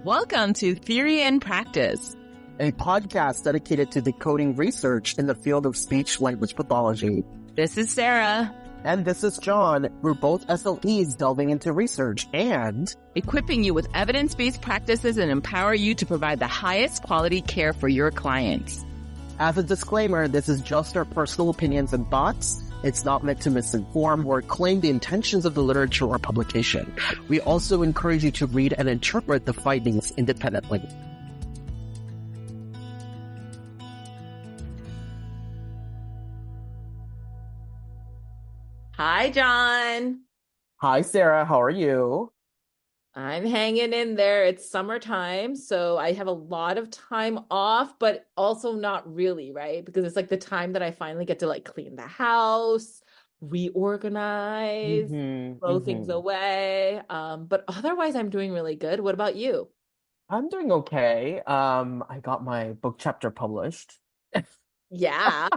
Welcome to Theory and Practice, a podcast dedicated to decoding research in the field of speech-language pathology. This is Sarah. And this is John. We're both SLPs delving into research and equipping you with evidence-based practices and empower you to provide the highest quality care for your clients. As a disclaimer, this is just our personal opinions and thoughts. It's not meant to misinform or claim the intentions of the literature or publication. We also encourage you to read and interpret the findings independently. Hi, John. Hi, Sarah. How are you? I'm hanging in there. It's summertime, so I have a lot of time off, but also not really, right? Because it's like the time that I finally get to like clean the house, reorganize, throw things away. But otherwise, I'm doing really good. What about you? I'm doing okay. I got my book chapter published. Yeah.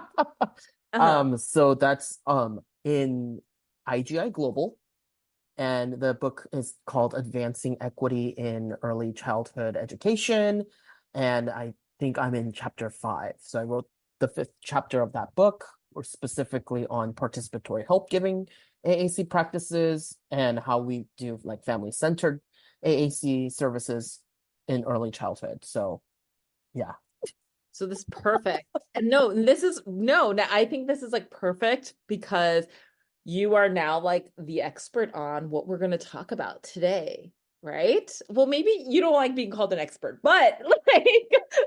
So that's in IGI Global. And the book is called Advancing Equity in Early Childhood Education. And I think I'm in chapter 5. So I wrote the 5th chapter of that book, or specifically on participatory help giving AAC practices and how we do like family-centered AAC services in early childhood. So yeah. So this is perfect. And I think this is like perfect because you are now like the expert on what we're going to talk about today, right? Well, maybe you don't like being called an expert, but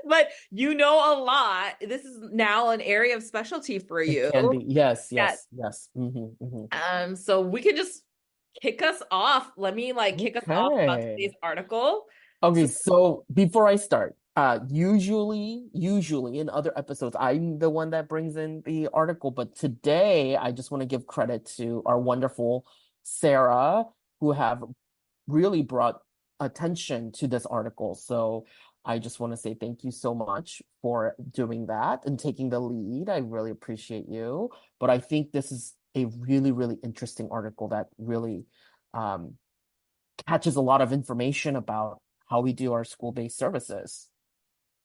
but you know a lot. This is now an area of specialty for you. It can be. Yes. So we can just kick us off. Let me kick us off about today's article. Okay, so before I start, usually in other episodes, I'm the one that brings in the article, but today I just want to give credit to our wonderful Sarah, who have really brought attention to this article. So I just want to say thank you so much for doing that and taking the lead. I really appreciate you. But I think this is a really, really interesting article that really catches a lot of information about how we do our school-based services.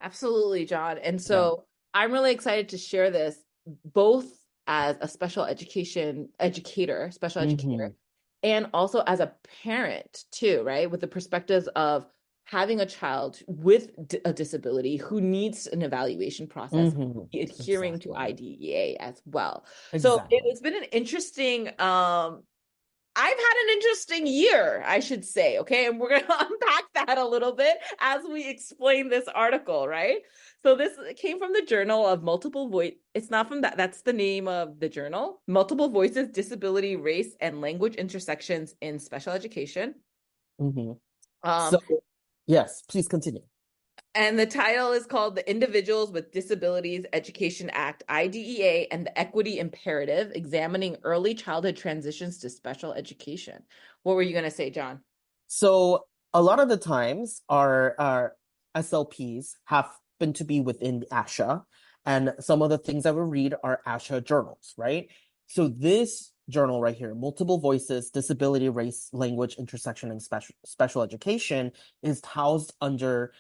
Absolutely, John. And so I'm really excited to share this both as a special educator, and also as a parent too, right? With the perspectives of having a child with a disability who needs an evaluation process, adhering to IDEA as well. So it's been an interesting I've had an interesting year, I should say, okay? And we're going to unpack that a little bit as we explain this article, right? So this came from the Journal of Multiple Voice. It's not from that. That's the name of the journal. Multiple Voices, Disability, Race, and Language Intersections in Special Education. So, yes, please continue. And the title is called The Individuals with Disabilities Education Act, IDEA, and the Equity Imperative, Examining Early Childhood Transitions to Special Education. What were you going to say, John? So a lot of the times our SLPs happen to be within ASHA, and some of the things that we read are ASHA journals, right? So this journal right here, Multiple Voices, Disability, Race, Language, Intersection, and Special Education, is housed under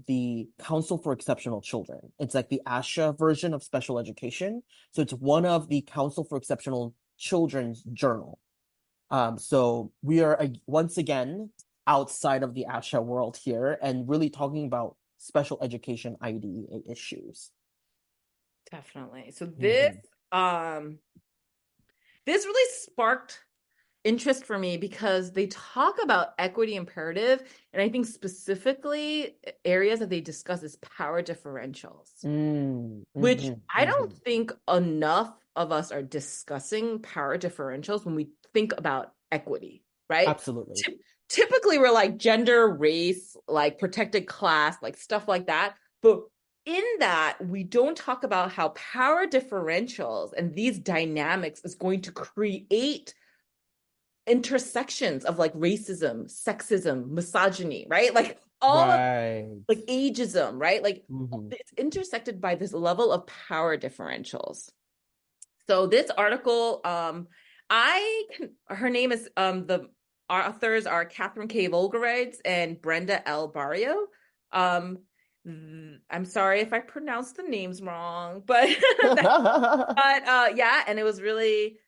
the Council for Exceptional Children. It's like the ASHA version of special education. So it's one of the Council for Exceptional Children's journal. So we are once again outside of the ASHA world here and really talking about special education IDEA issues. Definitely. So this this really sparked interest for me because they talk about equity imperative, and I think specifically areas that they discuss is power differentials, which I don't think enough of us are discussing power differentials when we think about equity, right? Absolutely. Typically we're like gender, race, like protected class, like stuff like that. But in that, we don't talk about how power differentials and these dynamics is going to create intersections of like racism, sexism, misogyny, right? Like all of like ageism, right? Like it's intersected by this level of power differentials. So this article, her name is the authors are Catherine K. Volgarides and Brenda L. Barrio. Um, I'm sorry if I pronounced the names wrong, but yeah, and it was really,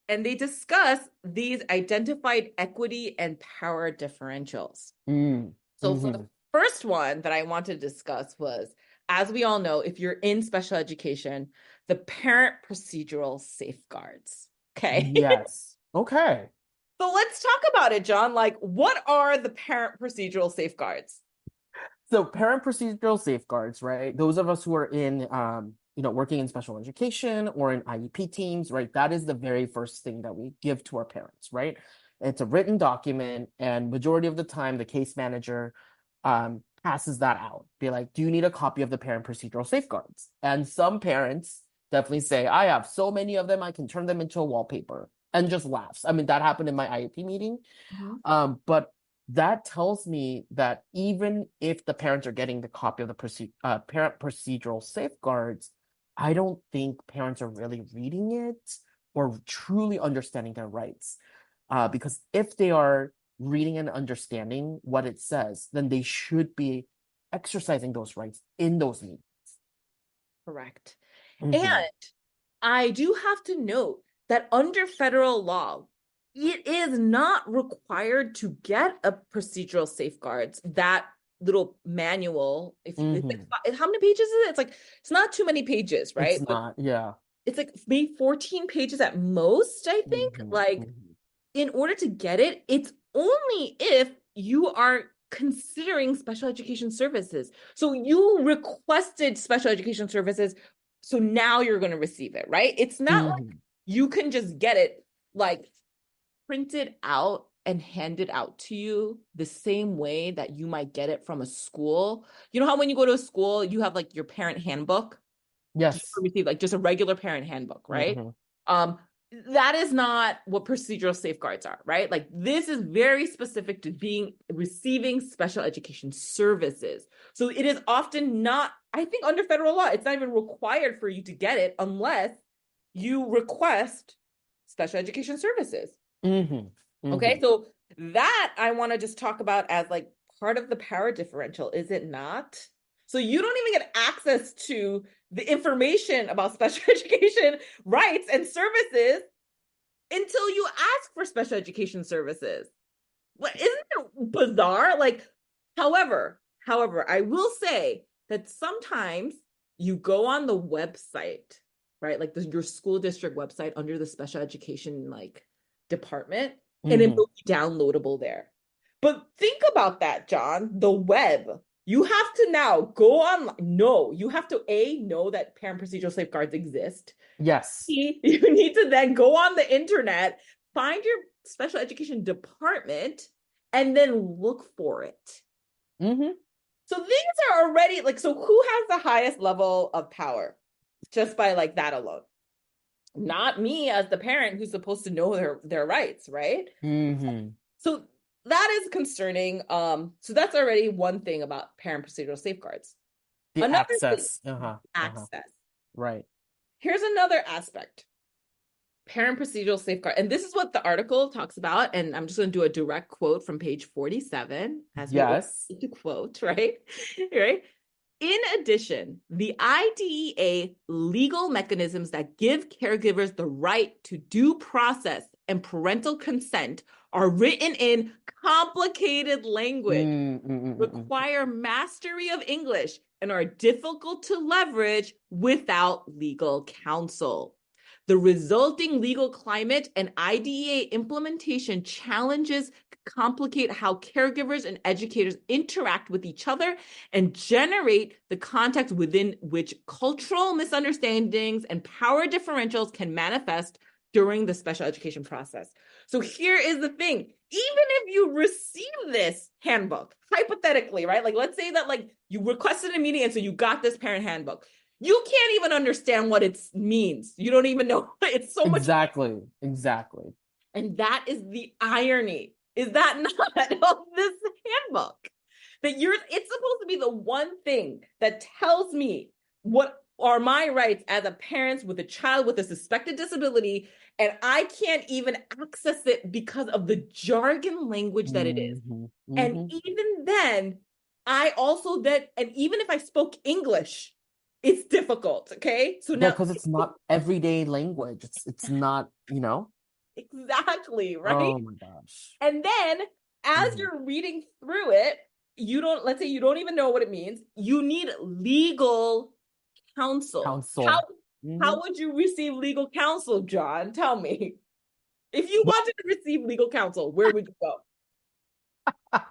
and they discuss these identified equity and power differentials. So for the first one that I wanted to discuss was, as we all know, if you're in special education, the parent procedural safeguards. Okay. Yes. Okay. So let's talk about it, John. Like, what are the parent procedural safeguards? So parent procedural safeguards, right? Those of us who are in, working in special education or in IEP teams, right? That is the very first thing that we give to our parents, right? It's a written document, and majority of the time, the case manager passes that out. Be like, do you need a copy of the parent procedural safeguards? And some parents definitely say, I have so many of them, I can turn them into a wallpaper, and just laughs. I mean, that happened in my IEP meeting. But that tells me that even if the parents are getting the copy of the parent procedural safeguards, I don't think parents are really reading it or truly understanding their rights. Because if they are reading and understanding what it says, then they should be exercising those rights in those meetings. Correct. And I do have to note that under federal law, it is not required to get a procedural safeguards, that little manual. How many pages is it? It's not too many pages, right? It's not, yeah. It's like maybe 14 pages at most, I think. In order to get it, it's only if you are considering special education services. So you requested special education services, so now you're going to receive it, right? It's not like you can just get it like printed out and handed out to you the same way that you might get it from a school. You know how when you go to a school, you have like your parent handbook? Yes. Receive like just a regular parent handbook, right? That is not what procedural safeguards are, right? Like this is very specific to receiving special education services. So it is often not, I think under federal law, it's not even required for you to get it unless you request special education services. Okay, so that I want to just talk about as like part of the power differential, is it not? So you don't even get access to the information about special education rights and services until you ask for special education services. What, isn't it bizarre? Like, however, I will say that sometimes you go on the website, right? Like your school district website under the special education like department, and it will be downloadable there. But think about that, John. The web. You have to now go online. No, you have to know that parent procedural safeguards exist. Yes. You need to then go on the internet, find your special education department, and then look for it. So these are already like, so who has the highest level of power just by like that alone? Not me as the parent who's supposed to know their rights, right? So that is concerning. So that's already one thing about parent procedural safeguards. Another access. Access. Right. Here's another aspect. Parent procedural safeguard. And this is what the article talks about. And I'm just going to do a direct quote from page 47 as we to quote, right? Right. In addition, the IDEA legal mechanisms that give caregivers the right to due process and parental consent are written in complicated language, require mastery of English, and are difficult to leverage without legal counsel. The resulting legal climate and IDEA implementation challenges complicate how caregivers and educators interact with each other and generate the context within which cultural misunderstandings and power differentials can manifest during the special education process. So here is the thing. Even if you receive this handbook, hypothetically, right? Like let's say that like you requested a meeting and so you got this parent handbook. You can't even understand what it means. You don't even know. It's so much. Exactly. And that is the irony. Is that not of this handbook? That it's supposed to be the one thing that tells me what are my rights as a parent with a child with a suspected disability, and I can't even access it because of the jargon language that it is. And even then, I also that, and even if I spoke English, it's difficult. Okay. So Yeah, now, because it's not everyday language. It's not, you know? exactly, right? Oh my gosh. And then as you're reading through it, let's say you don't even know what it means. You need legal counsel. Counsel. How would you receive legal counsel, John? Tell me. If you Well, wanted to receive legal counsel, where would you go?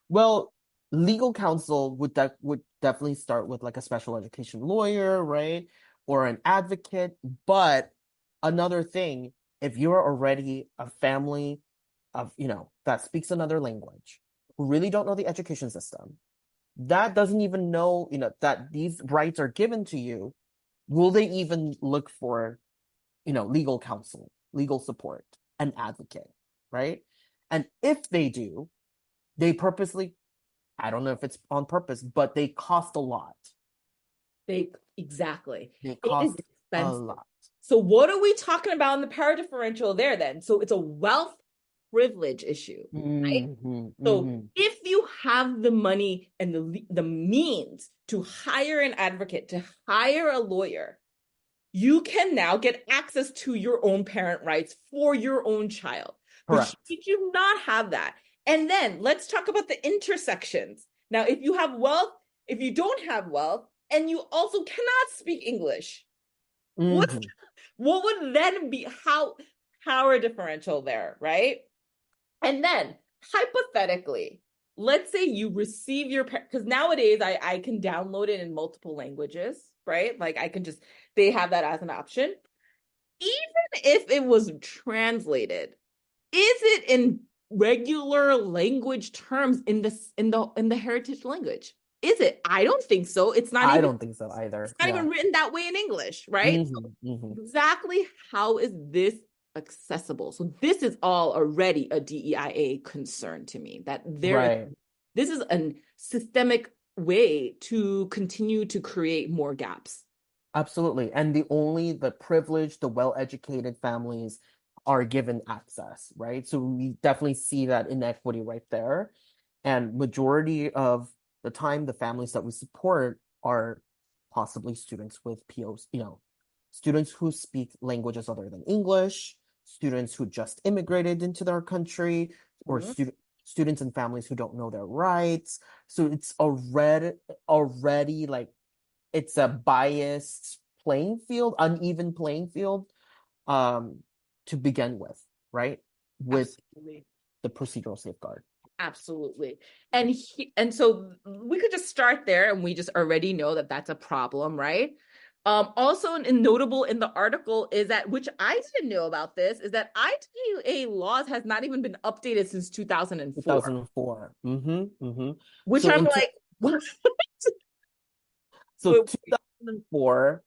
well, legal counsel would definitely start with like a special education lawyer, right? Or an advocate. But another thing, if you're already a family of, that speaks another language, who really don't know the education system, that doesn't even know, that these rights are given to you, will they even look for, legal counsel, legal support, an advocate, right? And if they do, they purposely, I don't know if it's on purpose, but they cost a lot. Exactly. They It is cost a expensive. lot. So what are we talking about in the power differential there then? So it's a wealth privilege issue, right? So if you have the money and the means to hire an advocate, to hire a lawyer, you can now get access to your own parent rights for your own child. But Correct. you do not have that. And then let's talk about the intersections. Now, if you have wealth, if you don't have wealth, and you also cannot speak English, what would then be how power differential there, right? And then hypothetically, let's say you receive your, because nowadays I can download it in multiple languages, right? Like I can just, they have that as an option. Even if it was translated, is it in regular language terms in the heritage language? Is it? I don't think so. I don't think so either. It's not even written that way in English, right? So exactly how is this accessible? So this is all already a DEIA concern to me, that this is a systemic way to continue to create more gaps. Absolutely. And the privileged, the well-educated families are given access, right? So we definitely see that inequity right there. And majority of the time, the families that we support are possibly students with POs, students who speak languages other than English, students who just immigrated into their country, or students and families who don't know their rights. So it's already like it's a biased playing field, uneven playing field, to begin with, right? With the procedural safeguard. Absolutely. And so we could just start there, and we just already know that that's a problem, right? Also notable in the article is that, which I didn't know about this, is that IDEA laws has not even been updated since 2004. 2004. Which so I'm like, what? So 2004,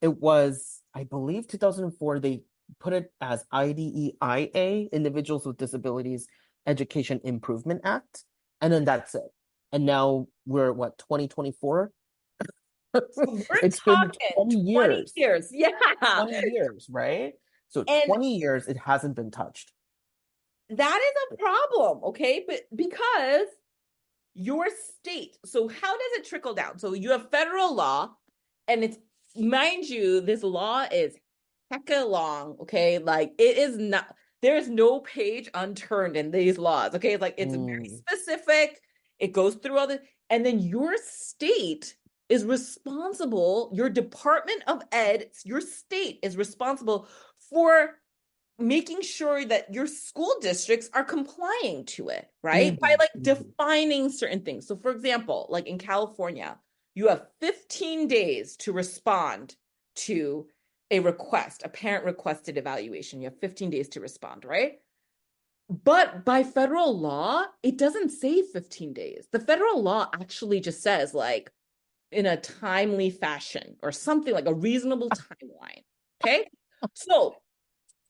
it was, I believe 2004, they put it as IDEIA, Individuals with Disabilities Education Improvement Act. And then that's it. And now we're 2024? It's been 20 years. 20 years. Yeah. 20 years, right? So 20 years, it hasn't been touched. That is a problem, okay? But because your state, so how does it trickle down? So you have federal law, and it's, mind you, this law is hecka long, okay? Like it is not, there's no page unturned in these laws, okay? Like it's very specific. It goes through all the, and then your state is responsible, your Department of Ed, your state is responsible for making sure that your school districts are complying to it, right? By like defining certain things. So for example, like in California, you have 15 days to respond to a request, a parent requested evaluation. You have 15 days to respond, right? But by federal law, it doesn't say 15 days. The federal law actually just says like in a timely fashion or something, like a reasonable timeline. Okay. So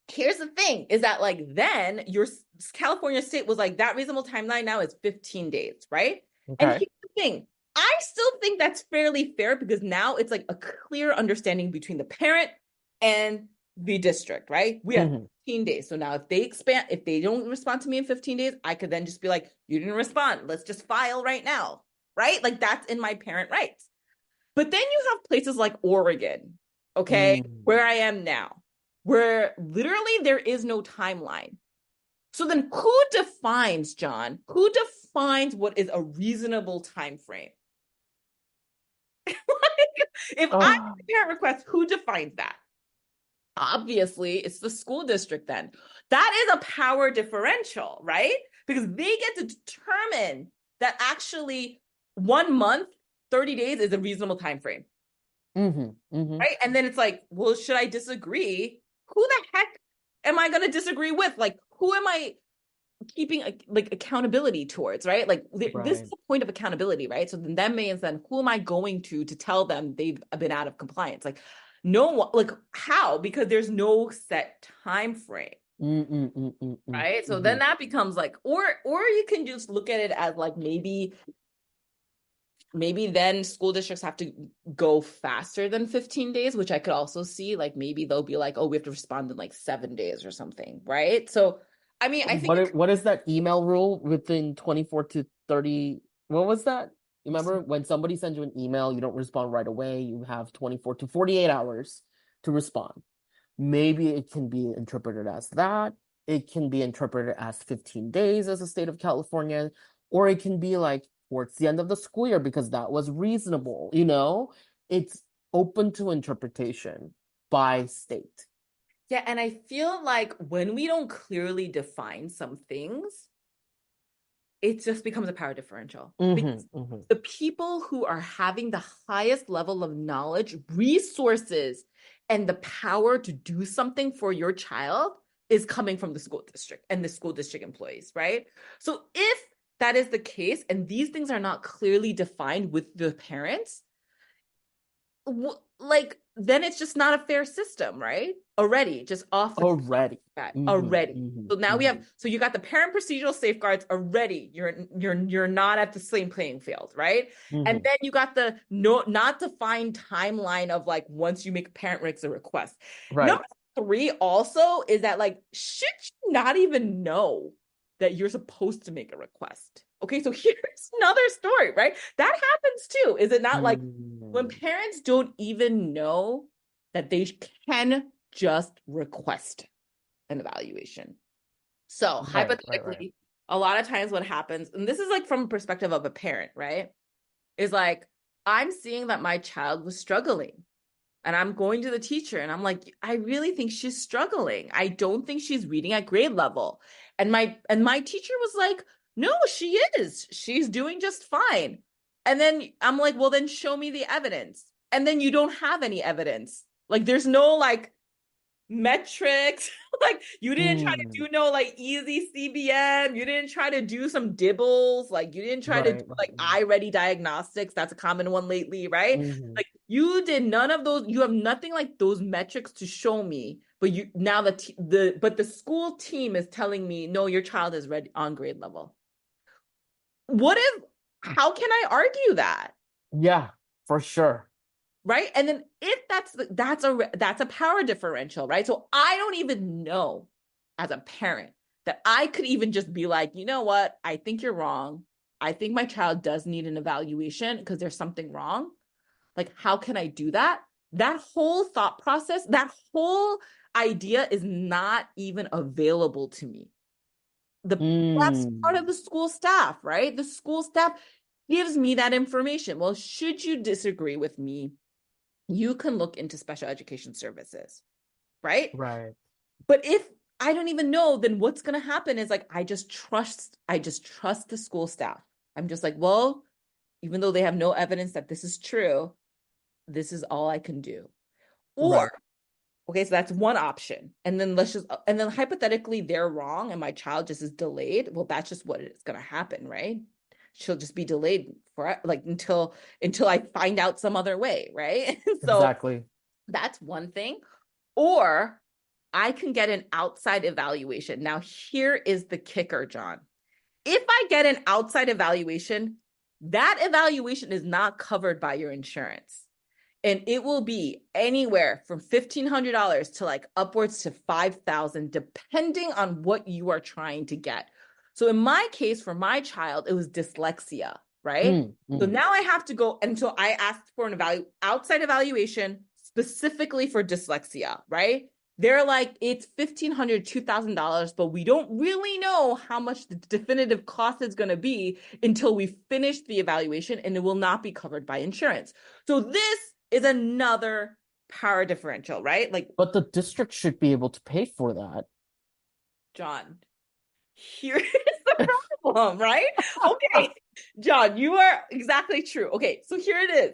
here's the thing is that like then your California state was like, that reasonable timeline now is 15 days, right? Okay. And here's the thing, I still think that's fairly fair because now it's like a clear understanding between the parent and the district, right? We have 15 days. So now if they don't respond to me in 15 days, I could then just be like, you didn't respond. Let's just file right now, right? Like that's in my parent rights. But then you have places like Oregon, okay, where I am now, where literally there is no timeline. So then who defines, John, who defines what is a reasonable time frame? If I have a parent request, who defines that? Obviously, it's the school district then. That is a power differential, right? Because they get to determine that actually 1 month, 30 days is a reasonable time frame. Right? And then it's like, well, should I disagree? Who the heck am I going to disagree with? Like, who am I keeping like accountability towards, right? Like this is the point of accountability, right? So then that means then who am I going to tell them they've been out of compliance? Like no one, like how? Because there's no set time frame. Right? So then that becomes like, or you can just look at it as like maybe then school districts have to go faster than 15 days, which I could also see. Like maybe they'll be like, oh, we have to respond in like 7 days or something, right? So I mean, I think what is that email rule within 24 to 30? What was that? You remember when somebody sends you an email, you don't respond right away, you have 24 to 48 hours to respond. Maybe it can be interpreted as that. It can be interpreted as 15 days as a state of California, or it can be like towards the end of the school year because that was reasonable, you know? It's open to interpretation by state. Yeah, and I feel like when we don't clearly define some things, it just becomes a power differential. Because the people who are having the highest level of knowledge, resources, and the power to do something for your child is coming from the school district and the school district employees, right? So if that is the case, and these things are not clearly defined with the parents, like then it's just not a fair system, right? Already, just off the already. So now we have, so you got the parent procedural safeguards already. You're not at the same playing field, right? And then you got the not defined timeline of like once you make a parent makes a request. Number 3 also is that like should you not even know that you're supposed to make a request? Okay, so here's another story, right? That happens too. Is it not like when parents don't even know that they can just request an evaluation? So hypothetically, a lot of times what happens, and this is like from a perspective of a parent, right? Is like, I'm seeing that my child was struggling. And I'm going to the teacher and I'm like, I really think she's struggling. I don't think she's reading at grade level. And my teacher was like, no, she is. She's doing just fine. And then I'm like, well, then show me the evidence. And then you don't have any evidence. Like there's no like metrics. Like you didn't try to do no like easy CBM. You didn't try to do some dibbles. Like you didn't try to do like iReady diagnostics. That's a common one lately, right? Like you did none of those. You have nothing like those metrics to show me. But you now the school team is telling me no, your child is ready on grade level. How can I argue that? Yeah, for sure. Right. And then if that's a power differential, right? So I don't even know as a parent that I could even just be like, you know what? I think you're wrong. I think my child does need an evaluation because there's something wrong. Like, how can I do that? That whole thought process, that whole idea is not even available to me. That's part of the school staff, right? The school staff gives me that information. Well, should you disagree with me, you can look into special education services, right? Right. But if I don't even know, then what's going to happen is like, I just trust the school staff. I'm just like, well, even though they have no evidence that this is true, this is all I can do. Or, okay, so that's one option. And then hypothetically they're wrong and my child just is delayed. Well, that's just what is going to happen, right? She'll just be delayed for like until I find out some other way, right? So exactly. That's one thing. Or I can get an outside evaluation. Now, here is the kicker, John. If I get an outside evaluation, that evaluation is not covered by your insurance. And it will be anywhere from $1,500 to like upwards to $5,000, depending on what you are trying to get. So in my case, for my child, it was dyslexia, right? So now I have to go, and so I asked for an outside evaluation specifically for dyslexia, right? They're like, it's $1,500, $2,000, but we don't really know how much the definitive cost is going to be until we finish the evaluation, and it will not be covered by insurance. So this is another power differential, right? Like, but the district should be able to pay for that. John, here is the problem, right? Okay, John, you are exactly true. Okay, so here it is.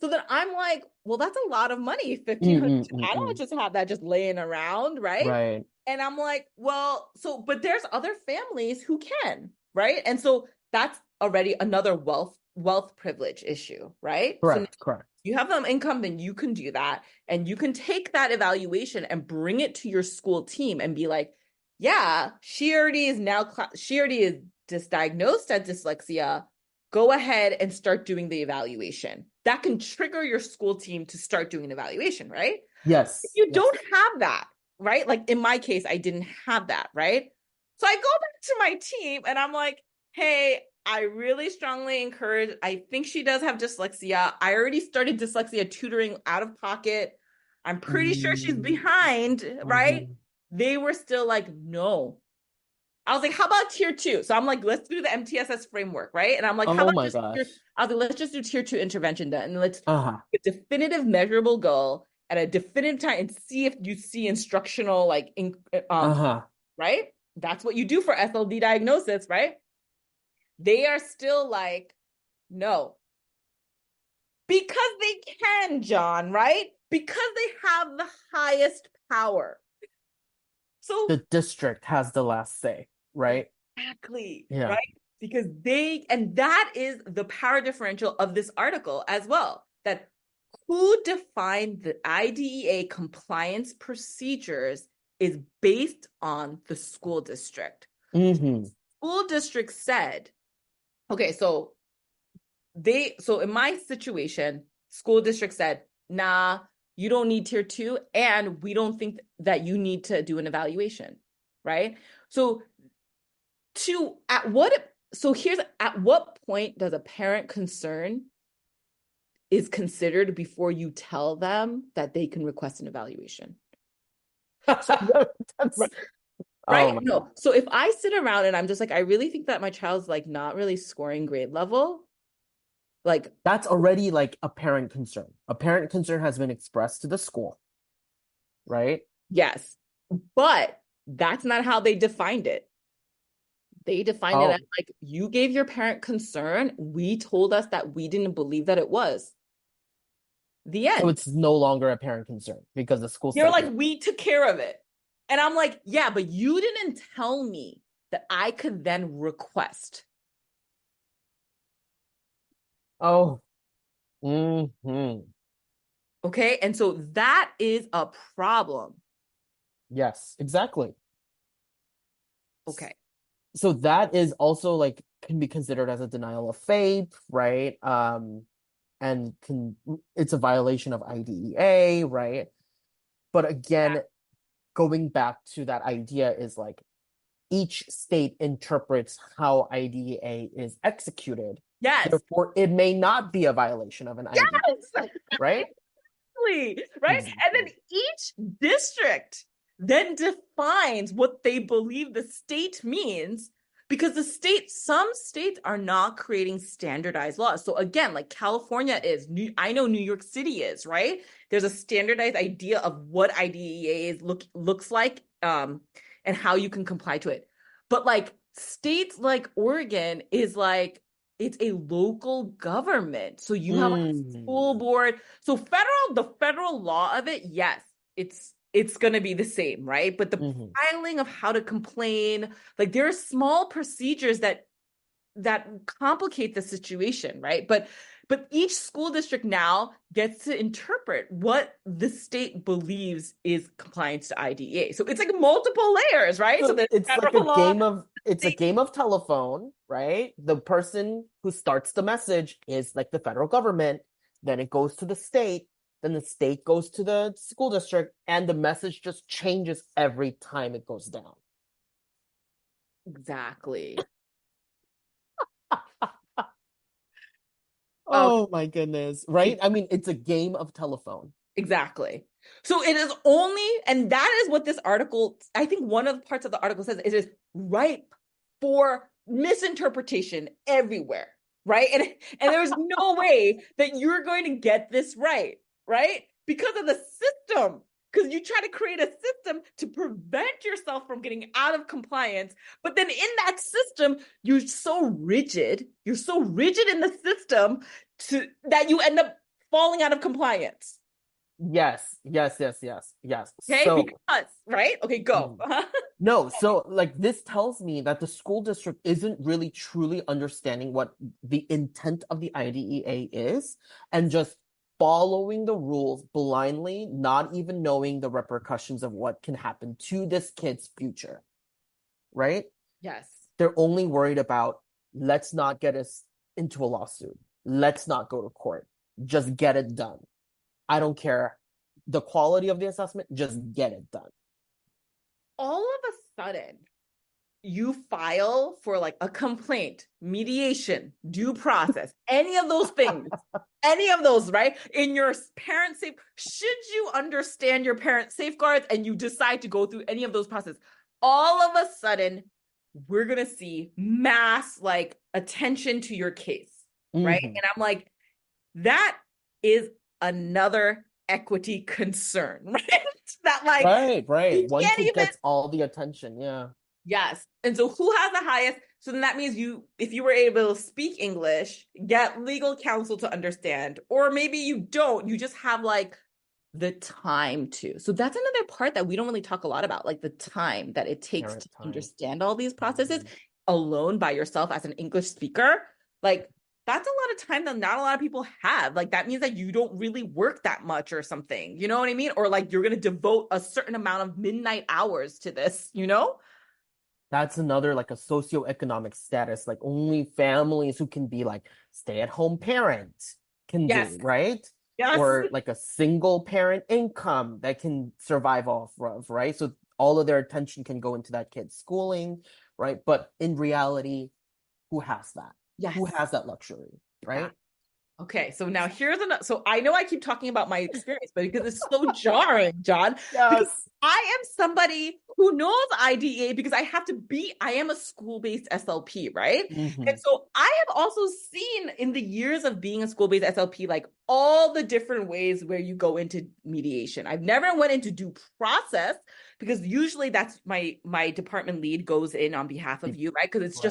So then I'm like, well, that's a lot of money, 1,500. I don't just have that just laying around, right? Right. And I'm like, well, so, but there's other families who can, right? And so that's already another wealth privilege issue, right? Correct, So correct. you have an income, then you can do that. And you can take that evaluation and bring it to your school team and be like, yeah, she already is diagnosed as dyslexia. Go ahead and start doing the evaluation. That can trigger your school team to start doing an evaluation, right? Yes. If you don't have that, right? Like in my case, I didn't have that, right? So I go back to my team and I'm like, hey, I really strongly encourage, I think she does have dyslexia. I already started dyslexia tutoring out of pocket. I'm pretty sure she's behind, right? They were still like, no. I was like, how about tier 2? So I'm like, let's do the MTSS framework, right? And I'm like, how Oh about my just gosh. I was like, let's just do tier 2 intervention then. And let's a definitive measurable goal at a definitive time and see if you see instructional like right? That's what you do for SLD diagnosis, right? They are still like, no. Because they can, John, right? Because they have the highest power. So the district has the last say, right? Exactly, Yeah. right? Because and that is the power differential of this article as well, that who defined the IDEA compliance procedures is based on the school district. School district said, okay, so in my situation, school district said, nah, you don't need tier 2, and we don't think that you need to do an evaluation, right? So at what point does a parent concern is considered before you tell them that they can request an evaluation? Right? No. So if I sit around and I'm just like, I really think that my child's like not really scoring grade level, like that's already like a parent concern. A parent concern has been expressed to the school, right? Yes, but that's not how they defined it. They defined it as like, you gave your parent concern. We told us that we didn't believe that it was. The end. So it's no longer a parent concern because the school They're like, we took care of it. And I'm like, yeah, but you didn't tell me that I could then request. Oh. Okay. And so that is a problem. Yes, exactly. Okay. So that is also like can be considered as a denial of faith, right? And it's a violation of IDEA, right? But again, going back to that idea is like each state interprets how IDEA is executed. Yes. Therefore, it may not be a violation of an IDEA, right? Exactly. Right. Exactly. And then each district then defines what they believe the state means, because some states are not creating standardized laws. So again, like California is, I know New York City is, right? There's a standardized idea of what IDEA looks like, and how you can comply to it. But like states like Oregon is like, it's a local government. So you have a school board. So the federal law of it, yes, it's going to be the same, right? But the filing of how to complain, like there are small procedures that complicate the situation, right? But each school district now gets to interpret what the state believes is compliance to IDEA. So it's like multiple layers, right? So it's like a game of it's a game of telephone, right? The person who starts the message is like the federal government, then it goes to the state, then the state goes to the school district, and the message just changes every time it goes down. Exactly. Okay. Oh my goodness, right? I mean, it's a game of telephone. Exactly. So it is only, and that is what this article, I think one of the parts of the article says, it is ripe for misinterpretation everywhere, right? And there's no way that you're going to get this right? Because of the system. Because you try to create a system to prevent yourself from getting out of compliance. But then in that system, you're so rigid in the system that you end up falling out of compliance. Yes, yes, yes, yes, yes. Okay, So, because, right? Okay, go. no, so like this tells me that the school district isn't really truly understanding what the intent of the IDEA is and just following the rules blindly, not even knowing the repercussions of what can happen to this kid's future, right? Yes. They're only worried about let's not get us into a lawsuit. Let's not go to court. Just get it done. I don't care the quality of the assessment, just get it done. All of a sudden, you file for like a complaint, mediation, due process, any of those things, any of those, right? In your parent safe, should you understand your parent safeguards and you decide to go through any of those processes, all of a sudden, we're going to see mass like attention to your case, right? And I'm like, that is another equity concern, right? That like, right. you One can't kid even, gets all the attention. Yeah. yes. And so who has the highest? So then that means you, if you were able to speak English, get legal counsel to understand, or maybe you don't, you just have like the time to. So that's another part that we don't really talk a lot about, like the time that it takes Parent to time. understand all these processes alone by yourself as an English speaker. Like that's a lot of time that not a lot of people have. Like that means that you don't really work that much or something. You know what I mean? Or like you're going to devote a certain amount of midnight hours to this, you know? That's another like a socioeconomic status. Like only families who can be like stay-at-home parent can Yes. do, right? Yes. Or like a single parent income that can survive off of, right? So all of their attention can go into that kid's schooling, right? But in reality, who has that? Yes. Who has that luxury, right? Yeah. Okay, so now here's another. So I know I keep talking about my experience, but because it's so jarring, John, because Yes. I am somebody who knows IDEA because I am a school-based SLP, right? And so I have also seen in the years of being a school-based SLP, like all the different ways where you go into mediation. I've never went into due process because usually that's my department lead goes in on behalf of you, right? Because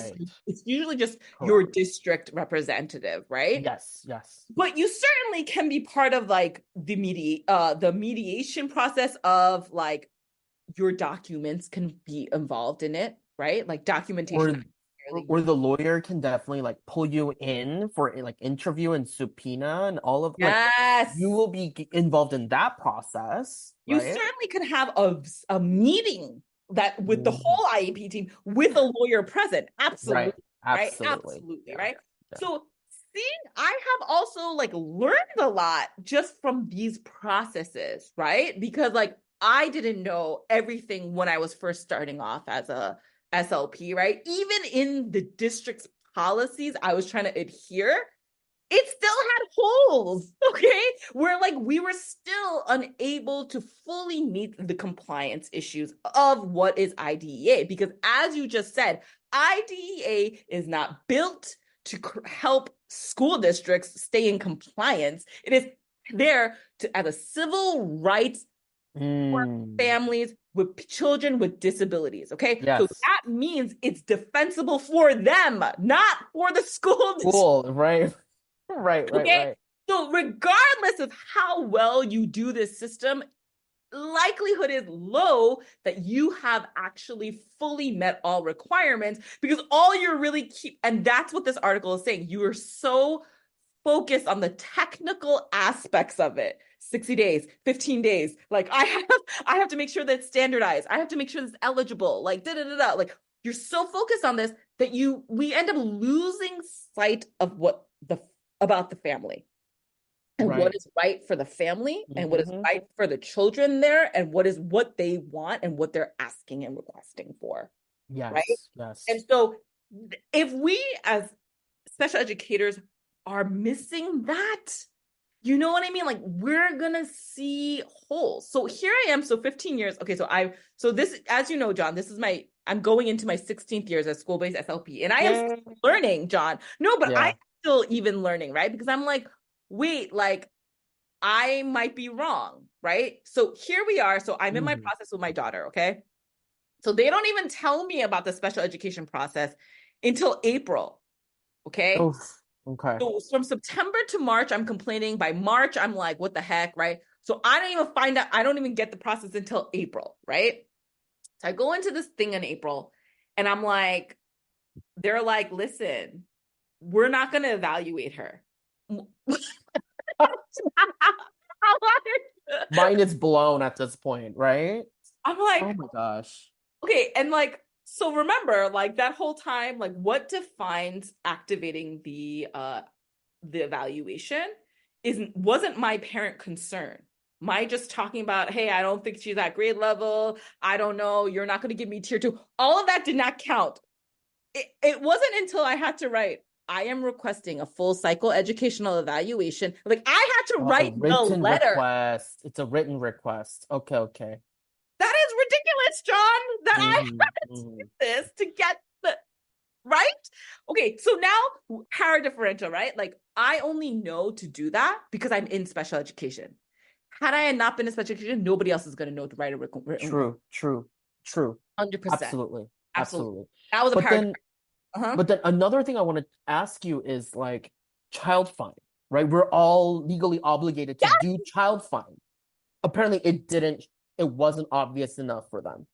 it's usually just your district representative, right? Yes, yes. But you certainly can be part of like the mediation process of like your documents can be involved in it, right? Like documentation. Or the lawyer can definitely like pull you in for like interview and subpoena and all of Yes. like you will be involved in that process, You right? certainly can have a meeting that with the whole IEP team with a lawyer present. Absolutely. Right. Right. Absolutely. Absolutely. Yeah. Right. Yeah. So I have also like learned a lot just from these processes, right? Because like I didn't know everything when I was first starting off as a SLP, right? Even in the district's policies I was trying to adhere, it still had holes, okay? Where like we were still unable to fully meet the compliance issues of what is IDEA. Because as you just said, IDEA is not built to help school districts stay in compliance. It is there to as a civil rights for families with children with disabilities. Okay. Yes. So that means it's defensible for them, not for the school district. Cool. Right. Right. Okay. So regardless of how well you do this system, likelihood is low that you have actually fully met all requirements because all you're really and that's what this article is saying. You are so focused on the technical aspects of it. 60 days, 15 days. Like I have to make sure that it's standardized. I have to make sure that it's eligible. Like like you're so focused on this that we end up losing sight of about the family and what Right. is right for the family and what is Mm-hmm. right for the children there and what they want and what they're asking and requesting for, right? Yes. And Yes. so if we as special educators are missing that, you know what I mean? Like we're gonna see holes. So here I am. So 15 years. Okay, so this, as you know, John, I'm going into my 16th years as school-based SLP, and I am Yeah. still learning, John. No, but I'm Yeah. still even learning, right? Because I'm like, wait, like I might be wrong, right? So here we are. So I'm in my Mm-hmm. process with my daughter. Okay, so they don't even tell me about the special education process until April. Okay. Oh, okay. So from September to March, I'm complaining. By March, I'm like, what the heck, right? So I don't even find out, I don't even get the process until April, right? So I go into this thing in April and I'm like, they're like, listen, we're not going to evaluate her. Mine is blown at this point, right? I'm Oh like, my gosh. okay. And like, so remember, like that whole time, like what defines activating the evaluation wasn't my parent concern. My just talking about, hey, I don't think she's at grade level. I don't know. You're not going to give me tier two. All of that did not count. It wasn't until I had to write, I am requesting a full cycle educational evaluation. Like I had to A write the written letter. request. It's a written request. Okay, okay. That is ridiculous, John, that I Mm-hmm. had to do Mm-hmm. this to get the right? Okay, so now para differential, right? Like I only know to do that because I'm in special education. Had I not been in special education, nobody else is going to know to write a written True, true, true. 100%. Absolutely. Absolutely. Absolutely. That was a But para then differential. Uh-huh. but then another thing I want to ask you is like child fine, right? We're all legally obligated to Yeah. do child fine. Apparently it wasn't obvious enough for them.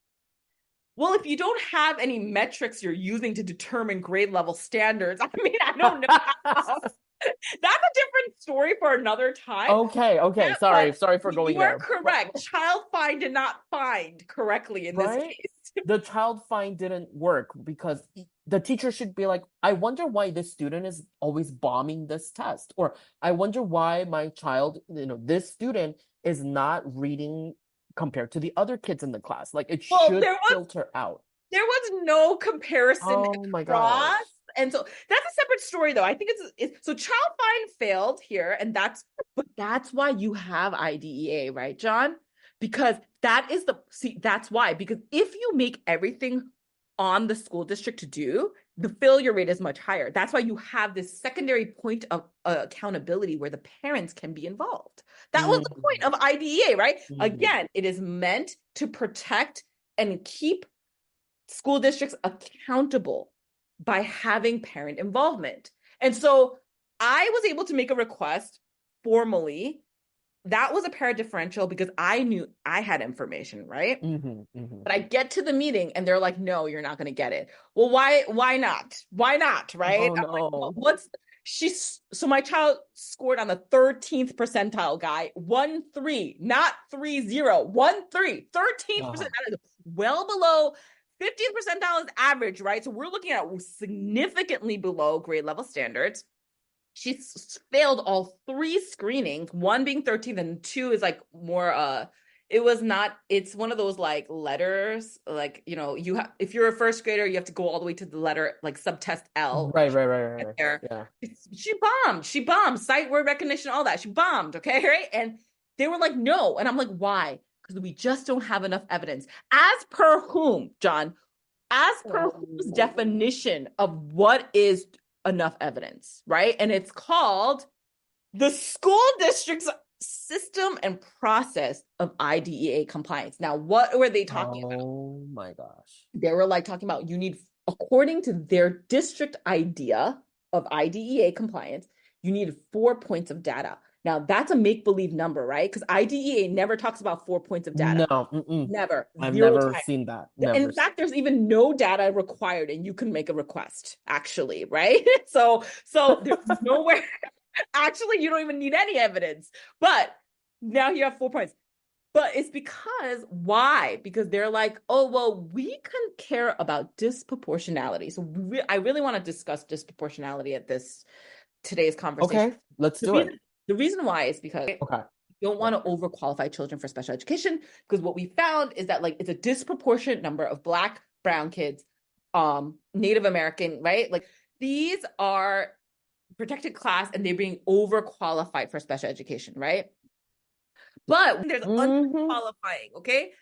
Well, if you don't have any metrics you're using to determine grade level standards, I mean, I don't know how. That's a different story for another time. Okay, Yeah, okay. but Sorry for going you are there. correct. Child find did not find correctly in this Right? case. The child fine didn't work because the teacher should be like, I wonder why this student is always bombing this test. Or I wonder why my child, this student is not reading compared to the other kids in the class. Like it Well, should filter out. there was no comparison Oh my across. gosh. And so that's a separate story, though. I think so. Child find failed here, and but that's why you have IDEA, right, John? Because that's why. Because if you make everything on the school district to do, the failure rate is much higher. That's why you have this secondary point of accountability where the parents can be involved. That was the point Mhm. of IDEA, right? Mhm. Again, it is meant to protect and keep school districts accountable by having parent involvement. And so I was able to make a request formally. That was a para differential because I knew I had information, right? Mhm. Mhm. But I get to the meeting and they're like, no, you're not going to get it. Well, why not? Why not? Right? Oh I'm like, well, no. so my child scored on the 13th percentile guy, 1-3, not 3-0, 1-3, 13th percentile, Oh. well below 50th percentile is average, right? So we're looking at significantly below grade level standards. She failed all three screenings, one being 13th and two is like more it's one of those like letters, like you have, if you're a first grader you have to go all the way to the letter like subtest L Right. there. Yeah. She bombed sight word recognition, all that. She bombed. Okay. Right. And they were like, no. And I'm like, why? Because we just don't have enough evidence. As per whom, John? As per whose Oh. definition of what is enough evidence, right? And it's called the school district's system and process of IDEA compliance. Now, what were they talking about? Oh my gosh. They were like talking about you need, according to their district idea of IDEA compliance, you need 4 points of data. Now, that's a make-believe number, right? Because IDEA never talks about 4 points of data. No, mm-mm. Never. I've Zero never times. seen that. And Never in fact, there's even no data required, and you can make a request, actually, right? So there's nowhere. Actually, you don't even need any evidence. But now you have 4 points. But it's why? Because they're like, oh, well, we can care about disproportionality. So I really want to discuss disproportionality at today's conversation. Okay, let's The do it. reason, the reason why is because Okay. we don't want to overqualify children for special education, because what we found is that like it's a disproportionate number of Black, brown kids, Native American, right? Like these are protected class and they're being overqualified for special education, right? But there's underqualifying, okay?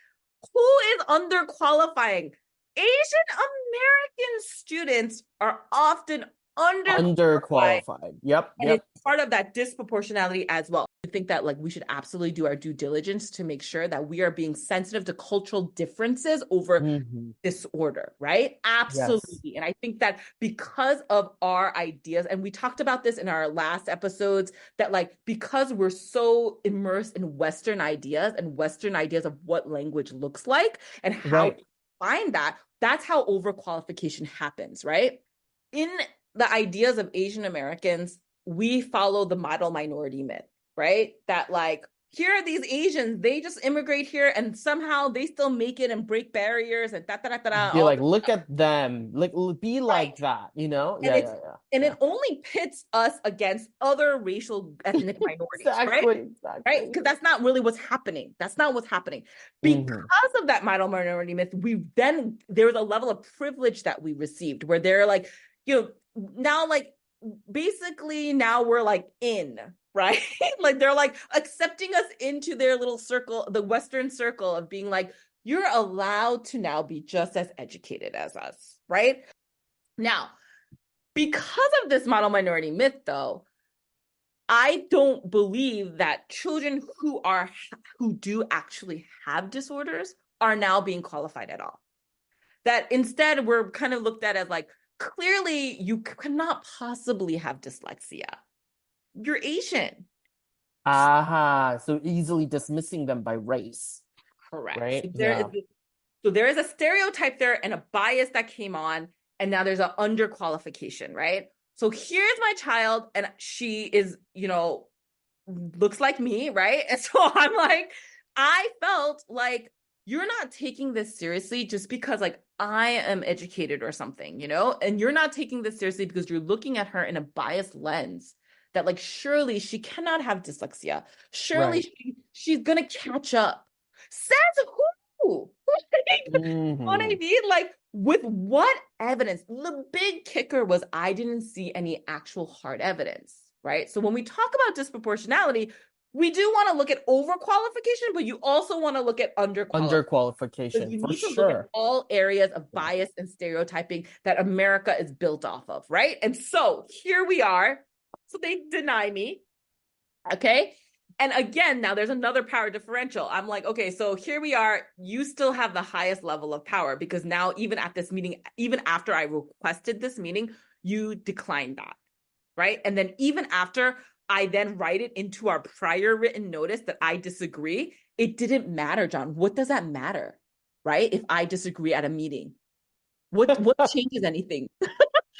Who is underqualifying? Asian American students are often underqualified. Underqualified. Yep, And yep. it's part of that disproportionality as well. I think that like we should absolutely do our due diligence to make sure that we are being sensitive to cultural differences over disorder, right? Absolutely. Yes. And I think that because of our ideas, and we talked about this in our last episodes, that like because we're so immersed in Western ideas and Western ideas of what language looks like and how to find that, that's how overqualification happens, right? In the ideas of Asian Americans, we follow the model minority myth, right? That like, here are these Asians, they just immigrate here and somehow they still make it and break barriers and Be like, look at them. Like, be like that, you know? And Yeah. it only pits us against other racial ethnic minorities, right? Exactly. Right? Because that's not really what's happening. That's not what's happening. Because of that model minority myth, there was a level of privilege that we received where they're like, now like basically now we're like in, right? Like they're like accepting us into their little circle, the Western circle of being like, you're allowed to now be just as educated as us, right? Now, because of this model minority myth, though, I don't believe that children who do actually have disorders are now being qualified at all. That instead we're kind of looked at as like, clearly you cannot possibly have dyslexia. You're Asian. So easily dismissing them by race. Correct. Right? So there is a stereotype there and a bias that came on, and now there's an underqualification, right? So here's my child, and she is, looks like me, right? And so I'm like, I felt like you're not taking this seriously just because like I am educated or something, and you're not taking this seriously because you're looking at her in a biased lens that like, surely she cannot have dyslexia. Surely she's going to catch up. Says who? What I mean? Like, with what evidence? The big kicker was I didn't see any actual hard evidence, right? So when we talk about disproportionality, we do want to look at overqualification, but you also want to look at underqualification. So you need to look at all areas of bias and stereotyping that America is built off of, right? And so here we are. So they deny me, okay? And again, now there's another power differential. I'm like, okay, so here we are. You still have the highest level of power because now even at this meeting, even after I requested this meeting, you declined that, right? And then even after I then write it into our prior written notice that I disagree, it didn't matter, John. What does that matter, right? If I disagree at a meeting, what changes anything?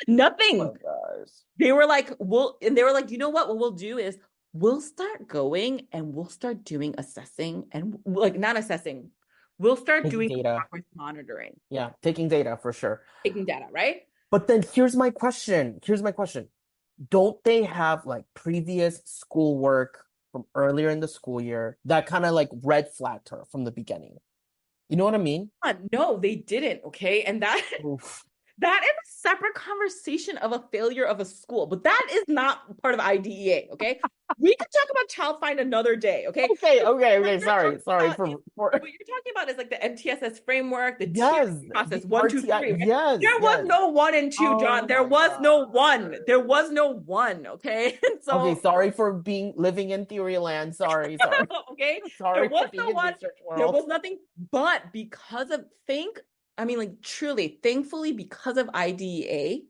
Nothing. Oh, gosh. They were like, you know what we'll do is we'll start going and we'll start doing assessing and like not assessing. We'll start doing progress monitoring. Yeah, taking data for sure. Taking data, right? But then here's my question. Don't they have like previous schoolwork from earlier in the school year that kind of like red flagged her from the beginning? You know what I mean? No, they didn't. Okay. And that that is a separate conversation of a failure of a school, but that is not part of IDEA. Okay. We can talk about child find another day. Okay. Okay. Sorry. What you're talking about is like the MTSS framework, the tier process, 1, 2, 3. Right? Yes. There was no 1 and 2, John. There was no one. There was no one. Okay. And so okay, sorry for living in theory land. Sorry. Okay. Sorry. There was no one. There was nothing. But because of thankfully, because of IDEA,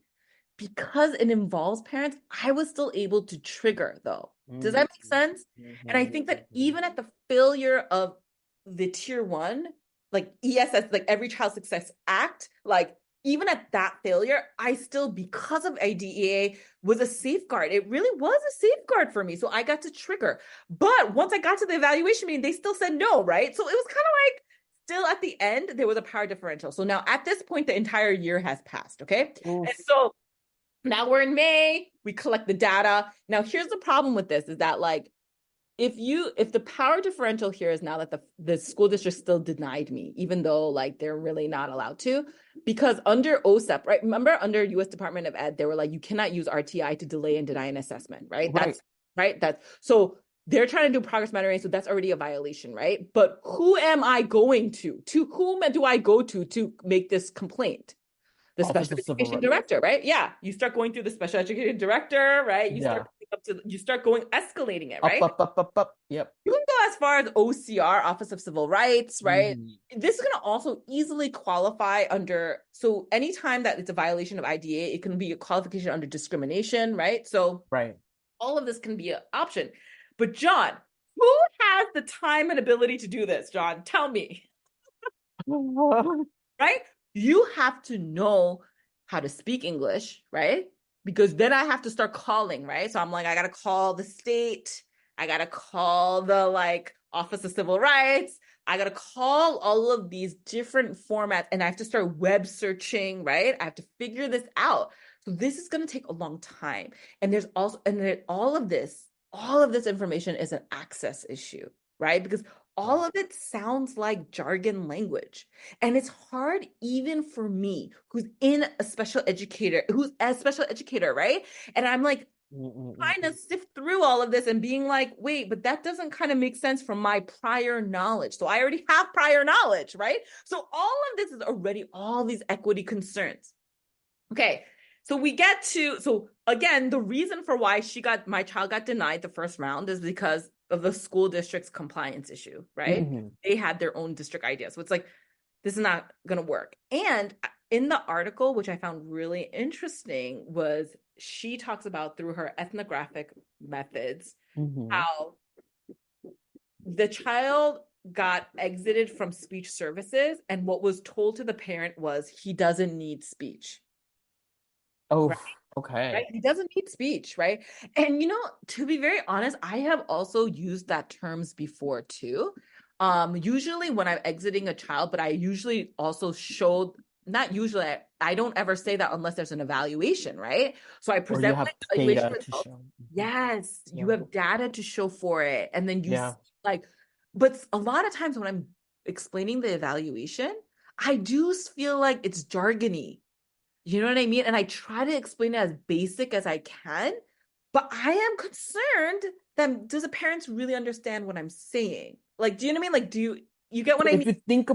because it involves parents, I was still able to trigger though. Does that make sense? And I think that even at the failure of the tier 1, like ESS, like Every Child Success Act, like even at that failure, I still, because of IDEA, was a safeguard. It really was a safeguard for me. So I got to trigger. But once I got to the evaluation meeting, they still said no, right? So it was kind of like, still at the end, there was a power differential. So now at this point, the entire year has passed, okay? Oof. And so now we're in May, we collect the data. Now here's the problem with this is that like, if the power differential here is now that the school district still denied me, even though like they're really not allowed to, because under OSEP, right? Remember under US Department of Ed, they were like, you cannot use RTI to delay and deny an assessment, right? Right. That's right. That's so they're trying to do progress monitoring, so that's already a violation, right? But who am I going to? To whom do I go to make this complaint? The Office special of Civil education Rights. director, right? Yeah. You start going through the special education director, right? Yeah. You start going escalating it, Up, right? up, up, up, up. Yep. You can go as far as OCR, Office of Civil Rights, right? Mm-hmm. This is going to also easily qualify under, so anytime that it's a violation of IDA, it can be a qualification under discrimination, right? So Right. all of this can be an option. But John, who has the time and ability to do this, John? Tell me, right? You have to know how to speak English, right? Because then I have to start calling, right? So I'm like, I got to call the state. I got to call the like Office of Civil Rights. I got to call all of these different formats and I have to start web searching, right? I have to figure this out. So this is going to take a long time. And there's also, and then all of this information is an access issue, right? Because all of it sounds like jargon language. And it's hard even for me, who's a special educator, right? And I'm like trying to sift through all of this and being like, wait, but that doesn't kind of make sense from my prior knowledge. So I already have prior knowledge, right? So all of this is already all these equity concerns. Okay. So so again, the reason for why my child got denied the first round is because of the school district's compliance issue, right? Mm-hmm. They had their own district ideas. So it's like, this is not going to work. And in the article, which I found really interesting, was she talks about through her ethnographic methods, Mm-hmm. how the child got exited from speech services. And what was told to the parent was he doesn't need speech. Oh, Right? okay. Right? He doesn't need speech, right? And to be very honest, I have also used that terms before too. Usually when I'm exiting a child, but I usually also show, not usually, I don't ever say that unless there's an evaluation, right? So I Or you present my have evaluation data to results. show. Yes, Yeah. you have data to show for it. And then Yeah. like, but a lot of times when I'm explaining the evaluation, I do feel like it's jargony. You know what I mean? And I try to explain it as basic as I can, but I am concerned that does the parents really understand what I'm saying? Like, do you know what I mean? Like, you get what I mean? If you think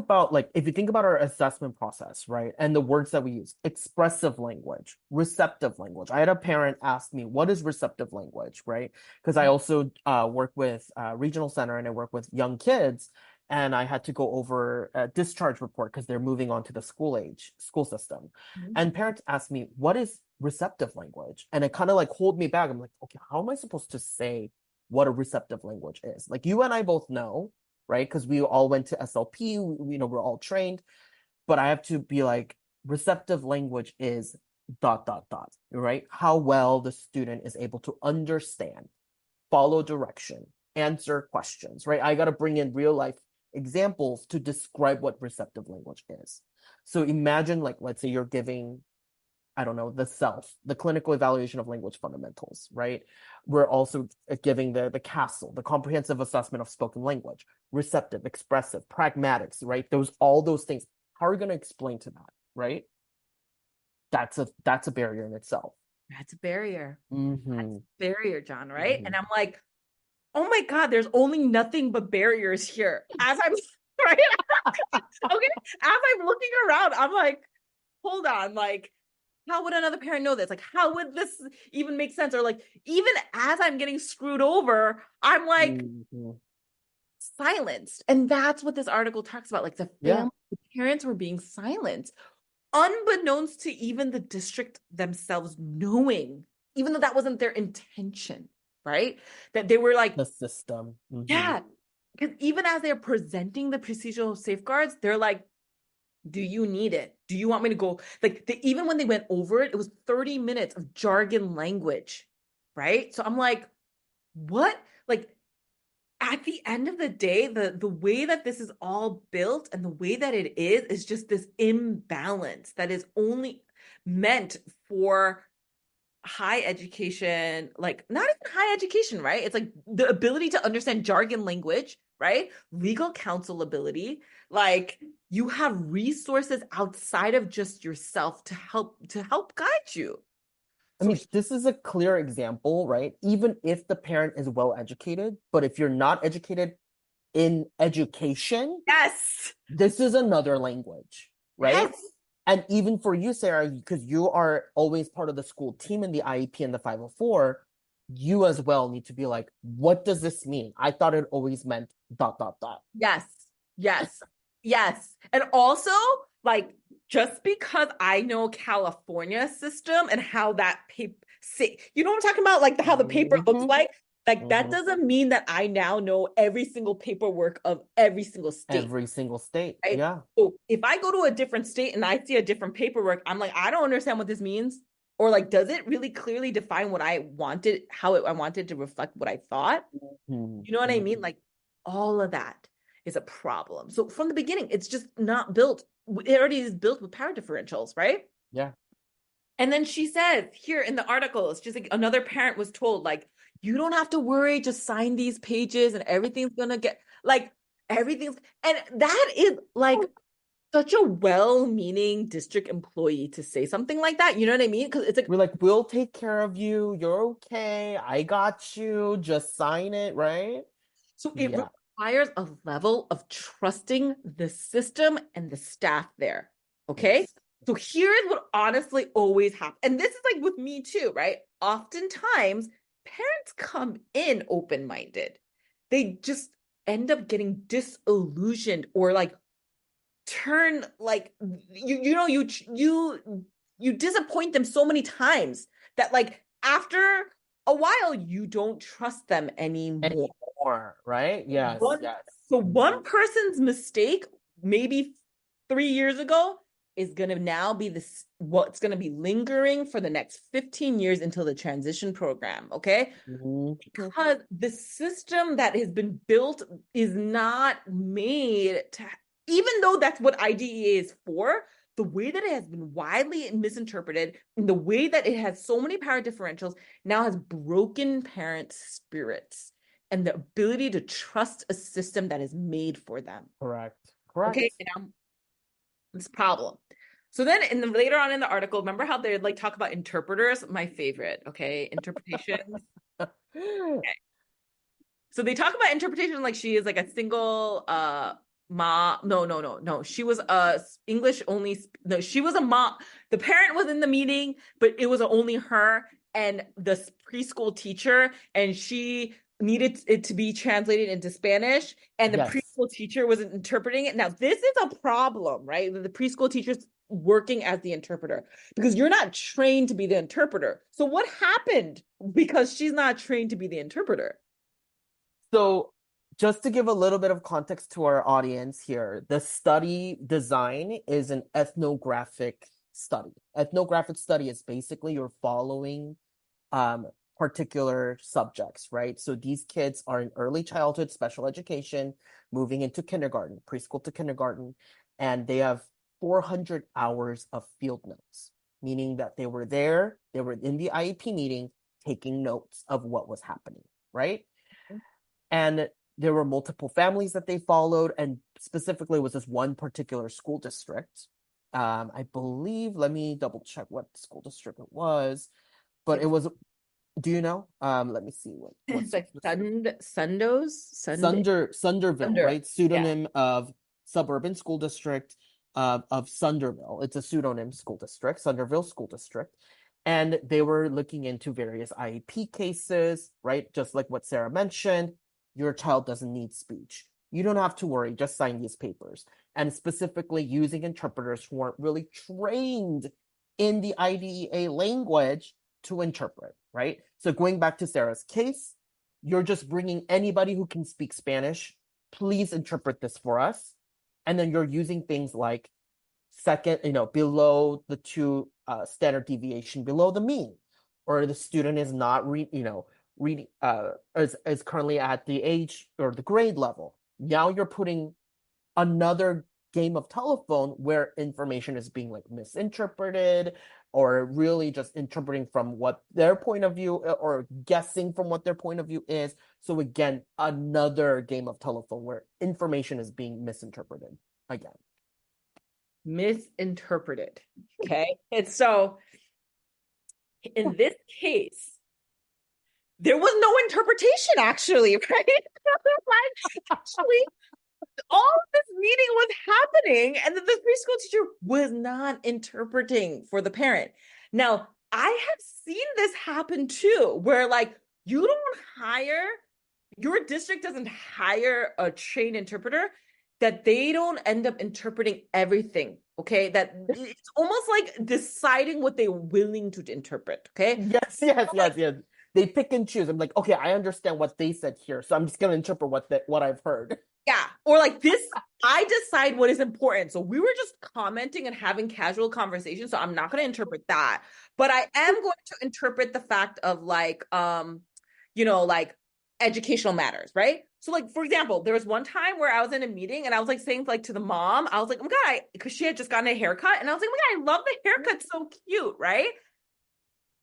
about our assessment process, right, and the words that we use, expressive language, receptive language. I had a parent ask me, what is receptive language, right? Because I also work with regional center and I work with young kids, and I had to go over a discharge report because they're moving on to the school system. Mhm. And parents ask me, what is receptive language? And it kind of like hold me back. I'm like, okay, how am I supposed to say what a receptive language is? Like you and I both know, right? Because we all went to SLP, we're all trained, but I have to be like, receptive language is dot, dot, dot, right? How well the student is able to understand, follow direction, answer questions, right? I got to bring in real life examples to describe what receptive language is. So imagine, like, let's say you're giving, I don't know, the clinical evaluation of language fundamentals, right? We're also giving the CASTLE, the comprehensive assessment of spoken language, receptive, expressive, pragmatics, right? All those things. How are we going to explain to that, right? That's a barrier in itself. That's a barrier. Mm-hmm. That's a barrier, John, right? Mm-hmm. And I'm like, oh my God, there's only nothing but barriers here. As I'm right. Okay. As I'm looking around, I'm like, hold on, like, how would another parent know this? Like, how would this even make sense? Or like, even as I'm getting screwed over, I'm like Mm-hmm. silenced. And that's what this article talks about. Like the parents were being silenced, unbeknownst to even the district themselves knowing, even though that wasn't their intention, right? That they were like, the system. Mm-hmm. yeah. Because even as they're presenting the procedural safeguards, they're like, Do you need it? Do you want me to go? Like, even when they went over it, it was 30 minutes of jargon language, right? So I'm like, what? Like, at the end of the day, the way that this is all built and the way that it is just this imbalance that is only meant for high education, like not even high education, right? It's like the ability to understand jargon language, right? Legal counsel ability. Like, you have resources outside of just yourself to help guide you. I So mean, this is a clear example, right? Even if the parent is well educated, but if you're not educated in education, yes. this is another language, right? Yes. And even for you, Sarah, because you are always part of the school team in the IEP and the 504, you as well need to be like, what does this mean? I thought it always meant dot, dot, dot. Yes. Yes. Yes. And also, like, just because I know California system and how that paper, you know what I'm talking about? Like how the paper looks Mhm, like that mhm. doesn't mean that I now know every single paperwork of every single state, Every single state. right? Yeah. So if I go to a different state and I see a different paperwork, I'm like, I don't understand what this means. Or like, does it really clearly define what I wanted, I wanted to reflect what I thought? You know what I Mhm. mean? Like, all of that is a problem. So from the beginning, it's just not built. It already is built with power differentials, right? Yeah. And then she says here in the article, it's just like another parent was told, like, you don't have to worry, just sign these pages and everything's gonna get like everything's, and that is like such a well-meaning district employee to say something like that. You know what I mean? Because it's like, We're like, we'll take care of you. You're okay. I got you. Just sign it, right? so it Yeah. requires a level of trusting the system and the staff there. Okay. Yes. So here's what honestly always happens. And this is like with me too, right? Oftentimes, parents come in open minded. They just end up getting disillusioned or like turn like you disappoint them so many times that like after a while you don't trust them anymore. Anymore, right? Yes, one, yes. so one person's mistake, maybe 3 years ago, is going to now be this what's going to be lingering for the next 15 years until the transition program. Okay. Mhm. Because the system that has been built is not made to, even though that's what IDEA is for, the way that it has been widely misinterpreted and the way that it has so many power differentials now has broken parent spirits and the ability to trust a system that is made for them. Correct. Okay, Correct. now this problem. So then later on in the article, remember how they like talk about interpreters? My favorite, okay? Interpretations. So they talk about interpretation like she is like a single mom. No. She was a English only. No, she was a mom. The parent was in the meeting, but it was only her and the preschool teacher, and she needed it to be translated into Spanish, and the Yes. preschool teacher wasn't interpreting it. Now, this is a problem, right? The preschool teacher's working as the interpreter because you're not trained to be the interpreter. So what happened because she's not trained to be the interpreter? So, just to give a little bit of context to our audience here, the study design is an ethnographic study. Ethnographic study is basically you're following um, particular subjects, right? So these kids are in early childhood special education, moving into kindergarten, preschool to kindergarten, and they have 400 hours of field notes, meaning that they were there, they were in the IEP meeting, taking notes of what was happening, right? And there were multiple families that they followed, and specifically was this one particular school district. I believe, let me double check what school district it was, but it It's was, do you know? Let me see what it's like school district. Sunderville, Sunder. right? Yeah. Pseudonym of suburban school district of Sunderville. It's a pseudonym school district, Sunderville School District. And they were looking into various IEP cases, right? Just like what Sarah mentioned, your child doesn't need speech. You don't have to worry, just sign these papers. And specifically using interpreters who aren't really trained in the IDEA language to interpret, right? So going back to Sarah's case, you're just bringing anybody who can speak Spanish. Please interpret this for us. And then you're using things like second, below the two standard deviation below the mean, or the student is not reading is currently at the age or the grade level. Now you're putting another game of telephone where information is being like misinterpreted, or really just interpreting from what their point of view, or guessing from what their point of view is. So again, another game of telephone where information is being misinterpreted again. Misinterpreted. Okay. And so in this case, there was no interpretation actually, right? Like, actually, all of this meeting was happening, and the preschool teacher was not interpreting for the parent. Now, I have seen this happen too, where like your district doesn't hire a trained interpreter, that they don't end up interpreting everything. Okay, that it's almost like deciding what they're willing to interpret. Okay. Yes. They pick and choose. I'm like, okay, I understand what they said here, so I'm just gonna interpret what I've heard. Yeah. Or like this, I decide what is important. So we were just commenting and having casual conversations. So I'm not going to interpret that. But I am going to interpret the fact of like, like educational matters, right? So like, for example, there was one time where I was in a meeting and I was like saying like to the mom, I was like, oh my God, because she had just gotten a haircut. And I was like, oh my God, I love the haircut. So cute, right?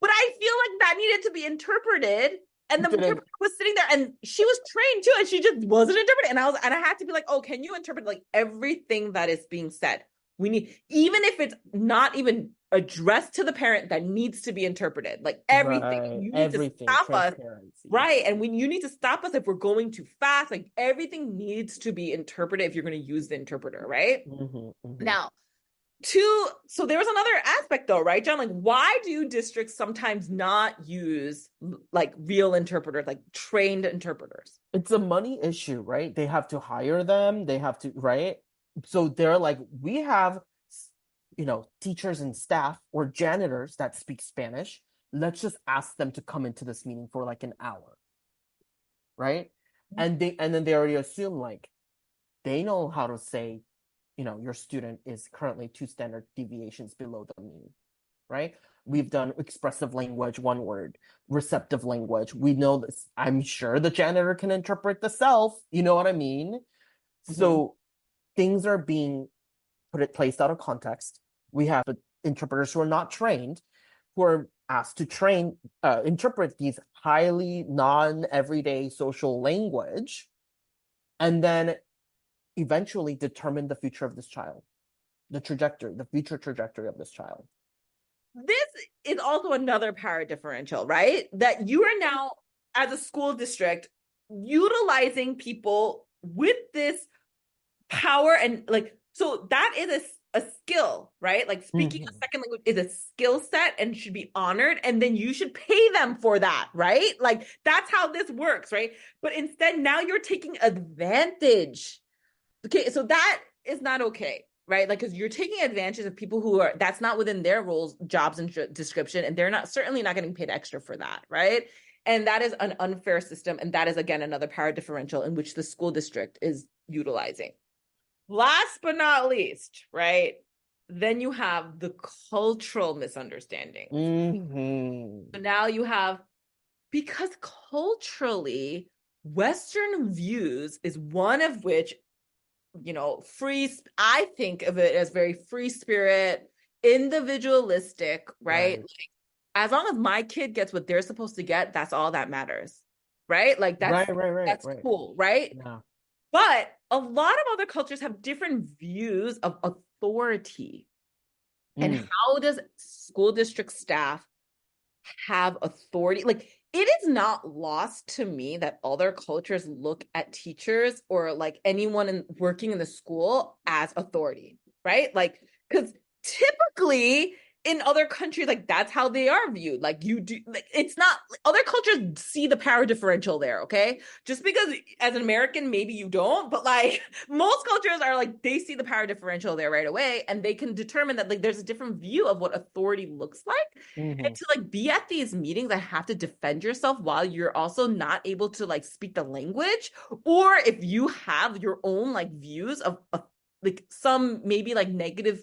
But I feel like that needed to be interpreted. And the interpreter was sitting there, and she was trained too, and she just wasn't interpreting. And I had to be like, oh, can you interpret like everything that is being said? We need, even if it's not even addressed to the parent, that needs to be interpreted. Like everything. Right. You need everything, to stop us. Right. And you need to stop us if we're going too fast. Like everything needs to be interpreted if you're going to use the interpreter, right? Now, so there was another aspect though, right, John? Like, why do districts sometimes not use like real interpreters, like trained interpreters? It's a money issue, right? They have to hire them. They have to, right? So they're like, we have, teachers and staff or janitors that speak Spanish. Let's just ask them to come into this meeting for like an hour, right? And then they already assume like they know how to say, your student is currently 2 standard deviations below the mean, right? We've done expressive language, one word, receptive language. We know this. I'm sure the janitor can interpret the self. You know what I mean? So things are being placed out of context. We have interpreters who are not trained, who are asked to interpret these highly non-everyday social language, and then eventually determine the future of this child, the future trajectory of this child. This is also another power differential, right? That you are now, as a school district, utilizing people with this power, and like, so that is a skill, right? Like speaking a second language is a skill set and should be honored, and then you should pay them for that, right? Like that's how this works, right? But instead now you're taking advantage. Okay, so that is not okay, right? Like, because you're taking advantage of people who are, that's not within their roles, jobs, and description, and they're certainly not getting paid extra for that, right? And that is an unfair system, and that is, again, another power differential in which the school district is utilizing. Last but not least, right? Then you have the cultural misunderstanding. So now you have, because culturally, Western views is one of which, I think of it as very free spirit, individualistic, right? Like, as long as my kid gets what they're supposed to get, that's all that matters, right? Like that's cool, right? Yeah. But a lot of other cultures have different views of authority. And how does school district staff have authority? Like, it is not lost to me that other cultures look at teachers or like anyone working in the school as authority, right? Like, because typically in other countries, like that's how they are viewed. Like you do, like it's not, other cultures see the power differential there, okay? Just because as an American, maybe you don't, but like most cultures are like, they see the power differential there right away, and they can determine that like there's a different view of what authority looks like. And to like be at these meetings and have to defend yourself while you're also not able to like speak the language, or if you have your own like views of like some maybe like negative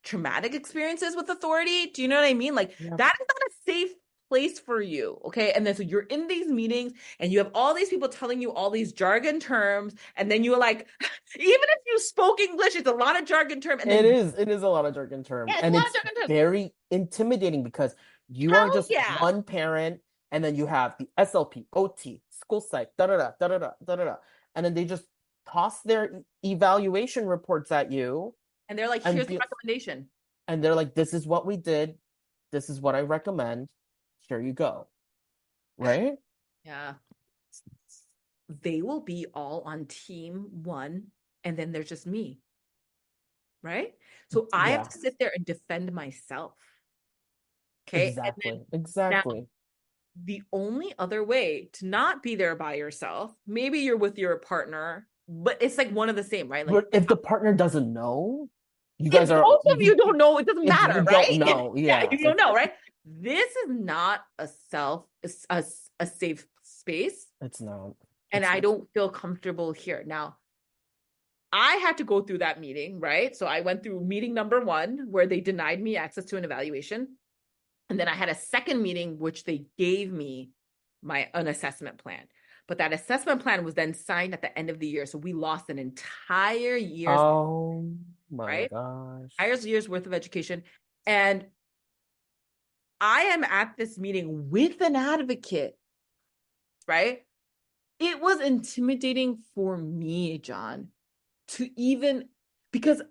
traumatic experiences with authority. Do you know what I mean? Like Yeah. that is not a safe place for you. Okay. And then so you're in these meetings and you have all these people telling you all these jargon terms. And then you're like, even if you spoke English, it's a lot of jargon term. And then It is a lot of jargon term. yeah, it's a And lot of it's jargon terms. very intimidating because you are Hell just yeah. one parent, and then you have the SLP, OT, school psych, da da da da da da da da. And then they just toss their evaluation reports at you And they're like, and here's the recommendation. and they're like, this is what we did, this is what I recommend. Here you go. Right? Yeah. They will be all on team one, and then there's just me. Right? So I have Yeah, to sit there and defend myself. Okay. And exactly. then now Exactly. the only other way to not be there by yourself, maybe you're with your partner, but it's like one of the same, right? Like But if the partner doesn't know, you if guys are both of you don't know, it doesn't if you matter, don't right? know, Yeah, yeah, if you don't know, right? This is not a safe space, it's not. and It's I not. don't feel comfortable here. Now, I had to go through that meeting, right? So I went through meeting number 1 where they denied me access to an evaluation. And then I had a second meeting, which they gave me an assessment plan. But that assessment plan was then signed at the end of the year. So we lost an entire year's, Oh my right? gosh. Entire year's worth of education. And I am at this meeting with an advocate, right? It was intimidating for me, John, to even, because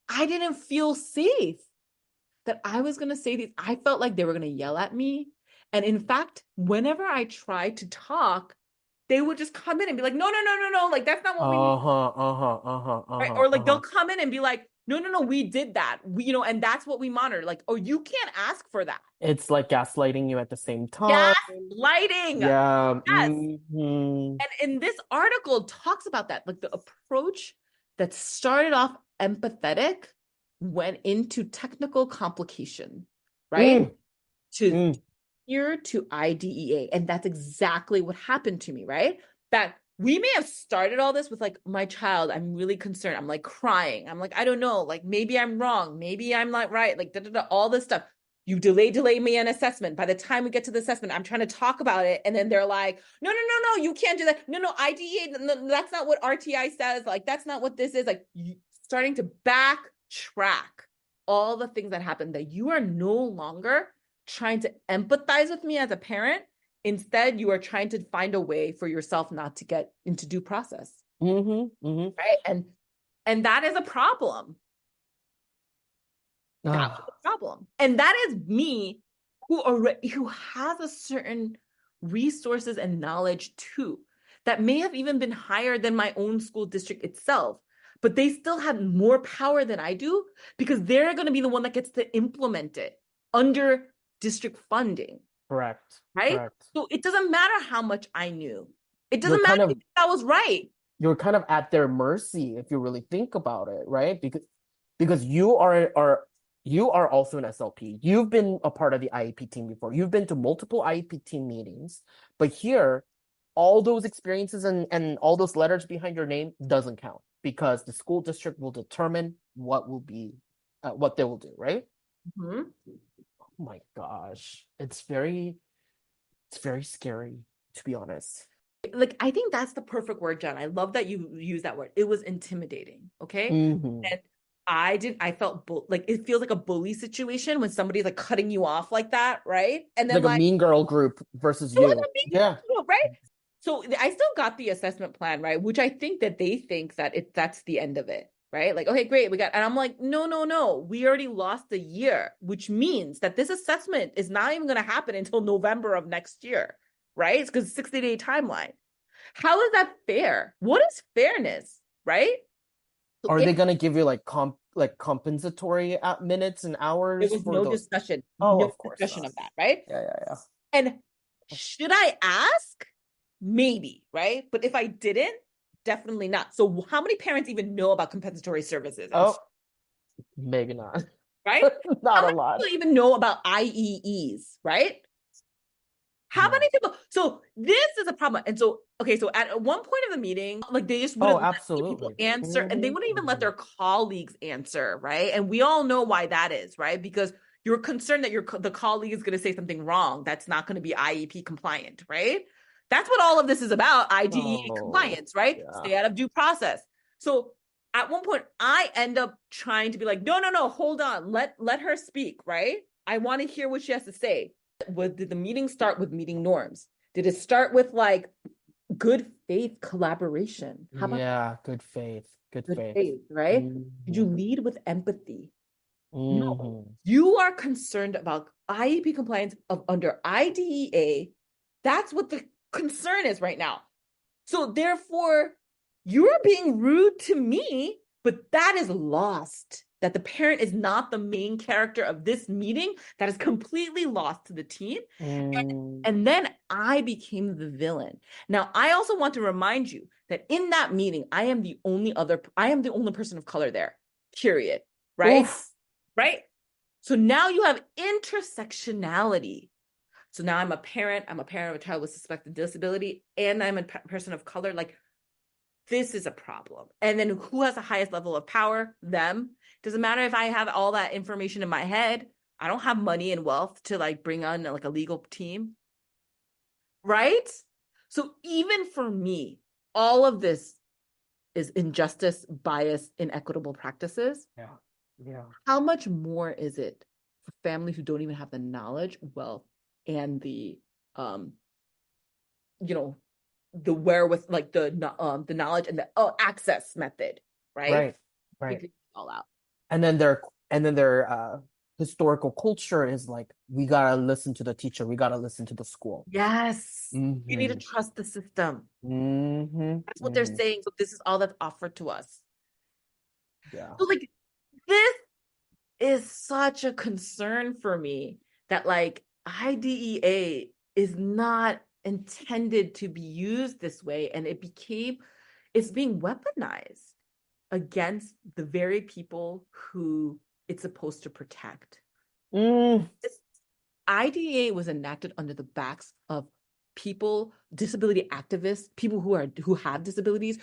I didn't feel safe that I was going to say these. I felt like they were going to yell at me. And in fact, whenever I tried to talk, they would just come in and be like, no, no, no, no, no. Like, that's not what we mean. Right? Or like, they'll come in and be like, no, no, no, we did that. And that's what we monitor. Like, oh, you can't ask for that. It's like gaslighting you at the same time. Gaslighting. Yeah. Yes. Hmm. And in this article talks about that, like the approach that started off empathetic went into technical complication, right? Mm, To mm. here to IDEA. And that's exactly what happened to me, right? That we may have started all this with like, my child, I'm really concerned. I'm like crying. I'm like, I don't know, like maybe I'm wrong. Maybe I'm not right. Like all this stuff. You delay me an assessment. By the time we get to the assessment, I'm trying to talk about it. And then they're like, no, no, no, no, you can't do that. No, no, IDEA, no, that's not what RTI says. Like, that's not what this is. Like, starting to backtrack all the things that happened, that you are no longer trying to empathize with me as a parent. Instead, you are trying to find a way for yourself not to get into due process. Right. And that is a problem. That's the problem. And that is me who has a certain resources and knowledge too, that may have even been higher than my own school district itself, but they still have more power than I do because they're going to be the one that gets to implement it under district funding. Correct. Right. Correct. So it doesn't matter how much I knew. It You're doesn't matter if I was right. You're kind of at their mercy if you really think about it, right? Because you are also an SLP. You've been a part of the IEP team before. You've been to multiple IEP team meetings, but here, all those experiences and all those letters behind your name doesn't count because the school district will determine what they will do, right? Mm-hmm. Oh my gosh, it's very scary, to be honest. Like, I think that's the perfect word, John. I love that you use that word. It was intimidating. Okay. Mm-hmm. And I felt like it feels like a bully situation when somebody's like cutting you off like that. Right. And then Like a mean girl group versus you. Yeah. Right. So I still got the assessment plan, right? Which I think that they think that that's the end of it. Right. Like, okay, great. And I'm like, no, no, no. We already lost a year, which means that this assessment is not even going to happen until November of next year. Right. It's because 60-day timeline. How is that fair? What is fairness? Right. So Are they gonna give you like compensatory minutes and hours there was for no those? discussion, Oh, no of course discussion not. of that. Right. Yeah, yeah, yeah. And should I ask? Maybe. Right. But if I didn't, definitely not. So how many parents even know about compensatory services? Oh, maybe not. Right? Not How a many lot. people even know about IEEs, right? How many people? So this is a problem. And so, okay, so at one point of the meeting, like they just Oh, wouldn't let the people absolutely. answer and they wouldn't even let their colleagues answer, right? And we all know why that is, right? Because you're concerned that the colleague is going to say something wrong that's not going to be IEP compliant, right? That's what all of this is about, IDEA Oh, compliance, right? yeah. Stay out of due process. So at one point, I end up trying to be like, no, no, no, hold on. Let her speak, right? I want to hear what she has to say. Did the meeting start with meeting norms? Did it start with like good faith collaboration? How about Yeah, good faith. Good good faith. faith, right? Did Mm-hmm. you lead with empathy? No, Mm-hmm. you are concerned about IEP compliance of under IDEA. That's what the concern is right now. So therefore, you're being rude to me, but that is lost. That the parent is not the main character of this meeting, that is completely lost to the team. Mm. And then I became the villain. Now, I also want to remind you that in that meeting, I am the only person of color there, period. Right? Oof. Right? So now you have intersectionality. So now I'm a parent of a child with suspected disability, and I'm a person of color. Like, this is a problem. And then who has the highest level of power? Them. Doesn't matter if I have all that information in my head. I don't have money and wealth to like bring on like a legal team, right? So even for me, all of this is injustice, bias, inequitable practices. Yeah. Yeah. How much more is it for families who don't even have the knowledge, wealth, and the um, you know, the wherewith, like the knowledge and the access method, right? Right. Right. Figure it all out. And then their historical culture is like, we gotta listen to the teacher, we gotta listen to the school. Yes. You need to Mm-hmm. trust the system. Mm-hmm. That's what they're Mm-hmm. saying. So this is all that's offered to us. Yeah. So like this is such a concern for me that like IDEA is not intended to be used this way, and it's being weaponized against the very people who it's supposed to protect. Mm. This IDEA was enacted under the backs of people, disability activists, people who have disabilities.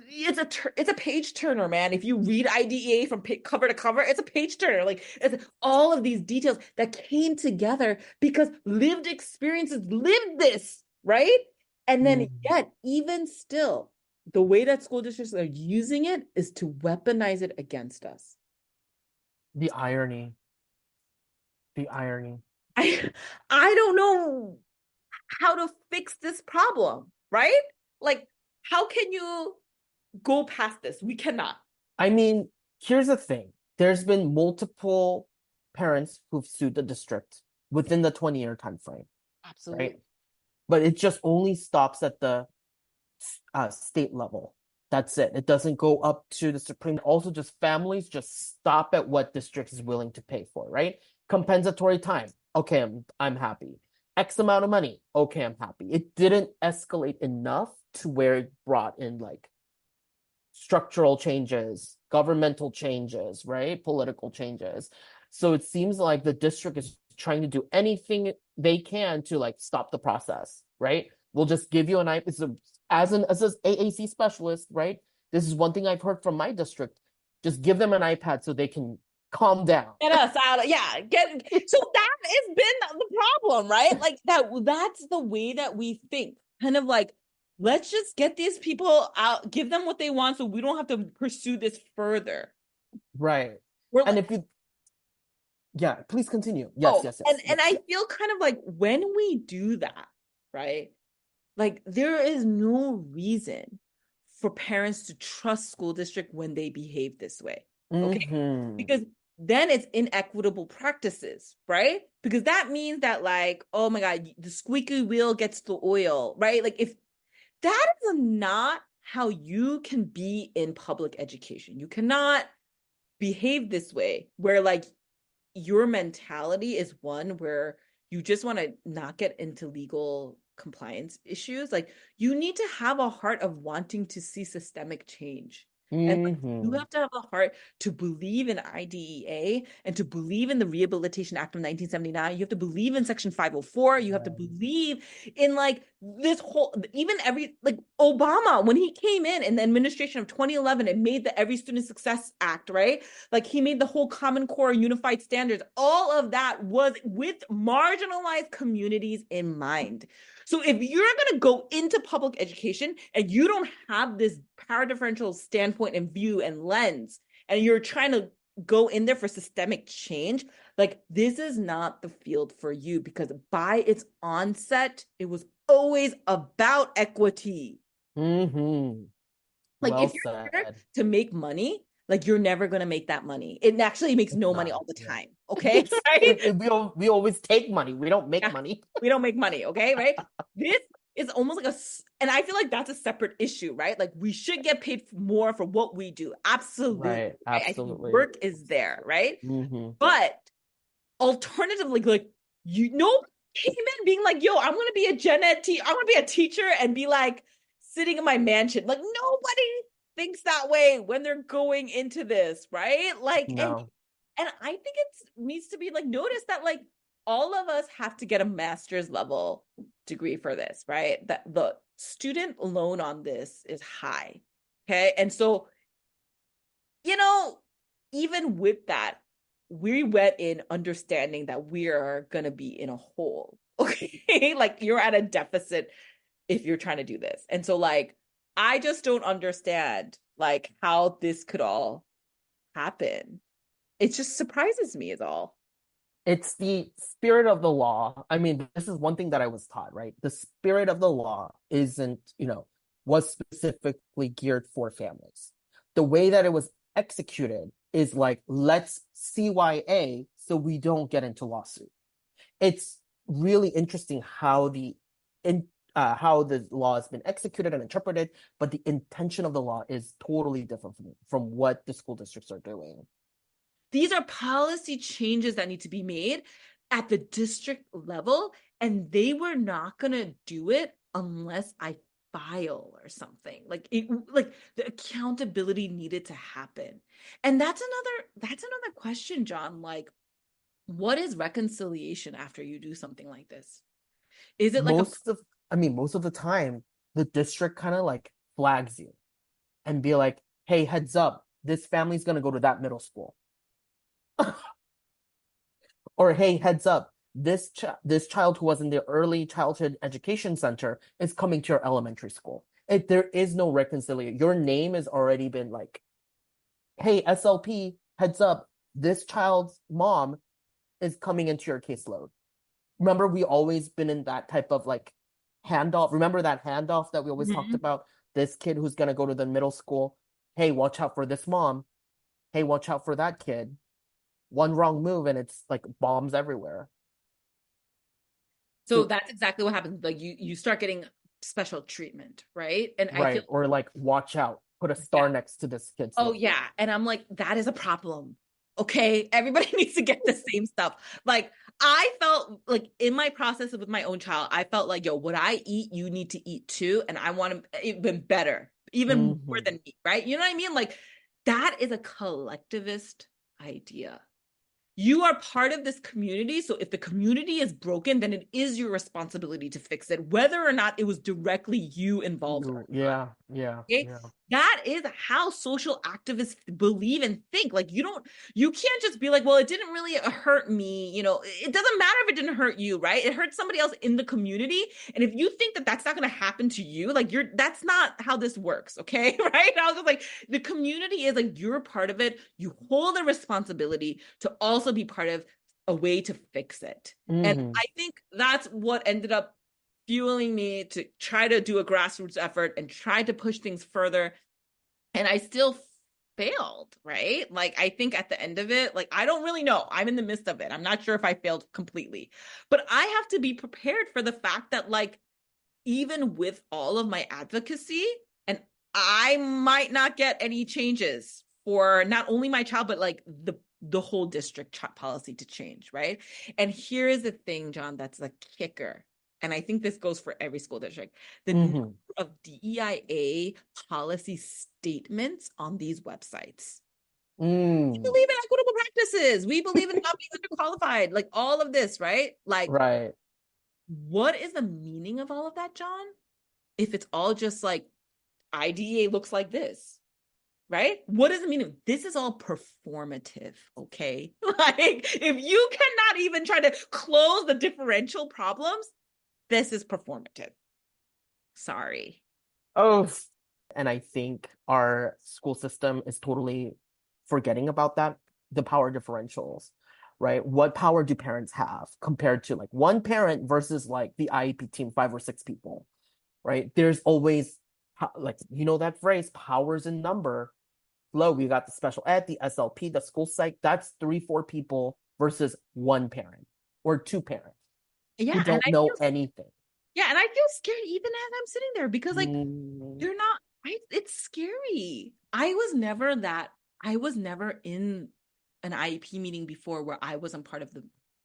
It's a page turner, man. If you read IDEA from cover to cover, it's a page turner. Like it's all of these details that came together because lived experiences lived this, right? And then Mm. yet, even still, the way that school districts are using it is to weaponize it against us. The irony. The irony. I I don't know how to fix this problem, right? Like, how can you go past this? We cannot. I mean, here's the thing. There's been multiple parents who've sued the district within the 20-year time frame, right? Absolutely. But it just only stops at the state level. That's it. It doesn't go up to the Supreme. Also, just families just stop at what district is willing to pay for, right? Compensatory time. Okay, I'm happy. X amount of money. Okay, I'm happy. It didn't escalate enough to where it brought in like structural changes, governmental changes, right? Political changes. So it seems like the district is trying to do anything they can to like stop the process, right? We'll just give you an as an AAC specialist, right? This is one thing I've heard from my district. Just give them an iPad so they can calm down. Get us out of yeah. So that has been the problem, right? Like that's the way that we think. Kind of like, let's just get these people out, give them what they want so we don't have to pursue this further. Right. We're And like, if you yeah, please continue. Yes, oh, yes, and yes. and Yes. I feel kind of like when we do that, right? Like there is no reason for parents to trust school district when they behave this way. Okay? Mm-hmm. Because then it's inequitable practices, right? Because that means that like, oh my God, the squeaky wheel gets the oil, right? Like if that is not how you can be in public education. You cannot behave this way where like your mentality is one where you just want to not get into legal compliance issues. Like you need to have a heart of wanting to see systemic change. And like, you Mm-hmm. have to have a heart to believe in IDEA and to believe in the Rehabilitation Act of 1979. You have to believe in Section 504. You have to Right. believe in like this whole, even every, like Obama, when he came in the administration of 2011 and made the Every Student Success Act, right? Like he made the whole Common Core unified standards. All of that was with marginalized communities in mind. So if you're going to go into public education and you don't have this power differential standpoint and view and lens, and you're trying to go in there for systemic change, like this is not the field for you, because by its onset, it was always about equity. Mm-hmm. Like Well if you're here said. to make money, like you're never going to make that money. It actually makes It's no money not. all the Yeah. time. Okay. Right. We always take money. We don't make Yeah. money. We don't make money. Okay. Right. This is almost like and I feel like that's a separate issue, right? Like we should get paid more for what we do. Absolutely. Right. Right? I think Absolutely. work is there, right? Mm-hmm. But alternatively, like nobody came in being like, yo, I'm gonna be a gen ed teacher, I'm gonna be a teacher and be like sitting in my mansion. Like nobody thinks that way when they're going into this, right? Like, No. and I think it needs to be like noticed that like all of us have to get a master's level degree for this, right? That the student loan on this is high. Okay. And so, you know, even with that, we went in understanding that we are going to be in a hole. Okay. Like you're at a deficit if you're trying to do this. And so, like, I just don't understand like how this could all happen. It just surprises me, is all. It's the spirit of the law. I mean, this is one thing that I was taught, right? The spirit of the law isn't, was specifically geared for families. The way that it was executed is like, let's CYA so we don't get into lawsuit. It's really interesting how the law has been executed and interpreted, but the intention of the law is totally different from what the school districts are doing. These are policy changes that need to be made at the district level, and they were not going to do it unless I file or something. Like like the accountability needed to happen. And that's another question, John. Like, what is reconciliation after you do something like this? Is it like a most of most of the time the district kind of like flags you and be like, hey, heads up, this family's going to go to that middle school. Or hey, heads up, this child who was in the early childhood education center is coming to your elementary school. There is no reconciliation. Your name has already been like, hey, SLP, heads up, this child's mom is coming into your caseload. Remember, we always been in that type of like handoff. Remember that handoff that we always talked Mhm. about? This kid who's going to go to the middle school. Hey, watch out for this mom. Hey, watch out for that kid. One wrong move and it's like bombs everywhere. So So, that's exactly what happens. Like you start getting special treatment, right? And I feel right. Or like, watch out. Put a yeah. star next to this kid's Oh name. yeah. And I'm like, that is a problem. Okay. Everybody needs to get the same stuff. Like I felt like in my process with my own child, I felt like, yo, what I eat, you need to eat too. And I want to even better, even more Mm-hmm. than me, right? You know what I mean? Like that is a collectivist idea. You are part of this community. So if the community is broken, then it is your responsibility to fix it, whether or not it was directly you involved or not. Yeah, yeah, Okay? yeah. That is how social activists believe and think. Like you can't just be like, well, it didn't really hurt me. It doesn't matter if it didn't hurt you, right? It hurt somebody else in the community. And if you think that that's not going to happen to you, like that's not how this works. Okay. Right. And I was just like, the community is like, you're part of it. You hold a responsibility to also be part of a way to fix it. And Mm-hmm. I think that's what ended up fueling me to try to do a grassroots effort and try to push things further. And I still failed, right? Like, I think at the end of it, like, I don't really know. I'm in the midst of it. I'm not sure if I failed completely, but I have to be prepared for the fact that, like, even with all of my advocacy, and I might not get any changes for not only my child, but like the whole district policy to change, right? And here is the thing, John, that's the kicker. and I think this goes for every school district, the Mm-hmm. number of DEIA policy statements on these websites. We believe in equitable practices. We believe in not being underqualified, like all of this, right? Like, Right. what is the meaning of all of that, John? If it's all just like IDEA looks like this, right? What does it mean? This is all performative, okay? Like, if you cannot even try to close the differential problems, this is performative. Sorry. Oh, and I think our school system is totally forgetting about that, the power differentials, right? What power do parents have compared to like one parent versus like the IEP team, 5 or 6 people, right? There's always like, you know, that phrase, powers in number. Low, we got the special ed, the SLP, the school psych. That's 3, 4 people versus one parent or 2 parents who don't know anything. Yeah, and I feel scared even as I'm sitting there because like they're not. It's scary. I was never in an IEP meeting before where I wasn't part of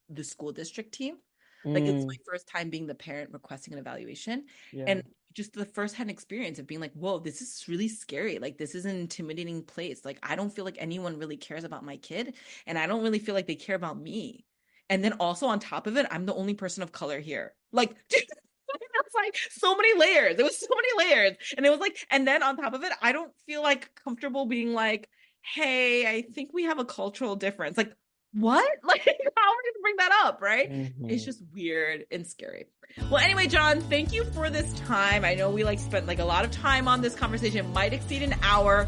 the school district team. Like it's my first time being the parent requesting an evaluation, and just the first-hand experience of being like, whoa, this is really scary. Like this is an intimidating place. Like I don't feel like anyone really cares about my kid, and I don't really feel like they care about me. And then also on top of it, I'm the only person of color here. Like, dude, it's like so many layers. It was so many layers. And it was like, and then on top of it, I don't feel like comfortable being like, hey, I think we have a cultural difference. Like, what? Like, how are we gonna bring that up? Right? It's just weird and scary. Well, anyway, John, thank you for this time. I know we like spent like a lot of time on this conversation. It might exceed an hour,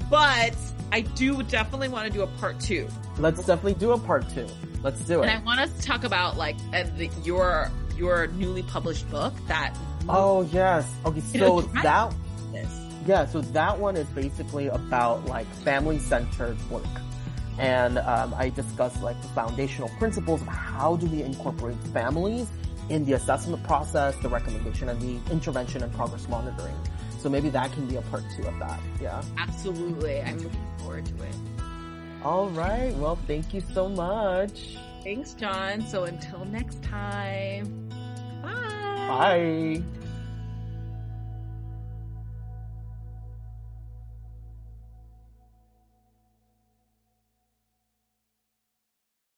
but I do definitely want to do a part 2. Let's definitely do a part 2. Let's do it. And I want us to talk about like your newly published book that. Oh yes. Okay, so so that one is basically about like family-centered work. And I discuss like the foundational principles of how do we incorporate families in the assessment process, the recommendation, and the intervention and progress monitoring. So maybe that can be a part 2 of that. Yeah. Absolutely. I'm looking forward to it. All right. Well, thank you so much. Thanks, John. So until next time. Bye. Bye.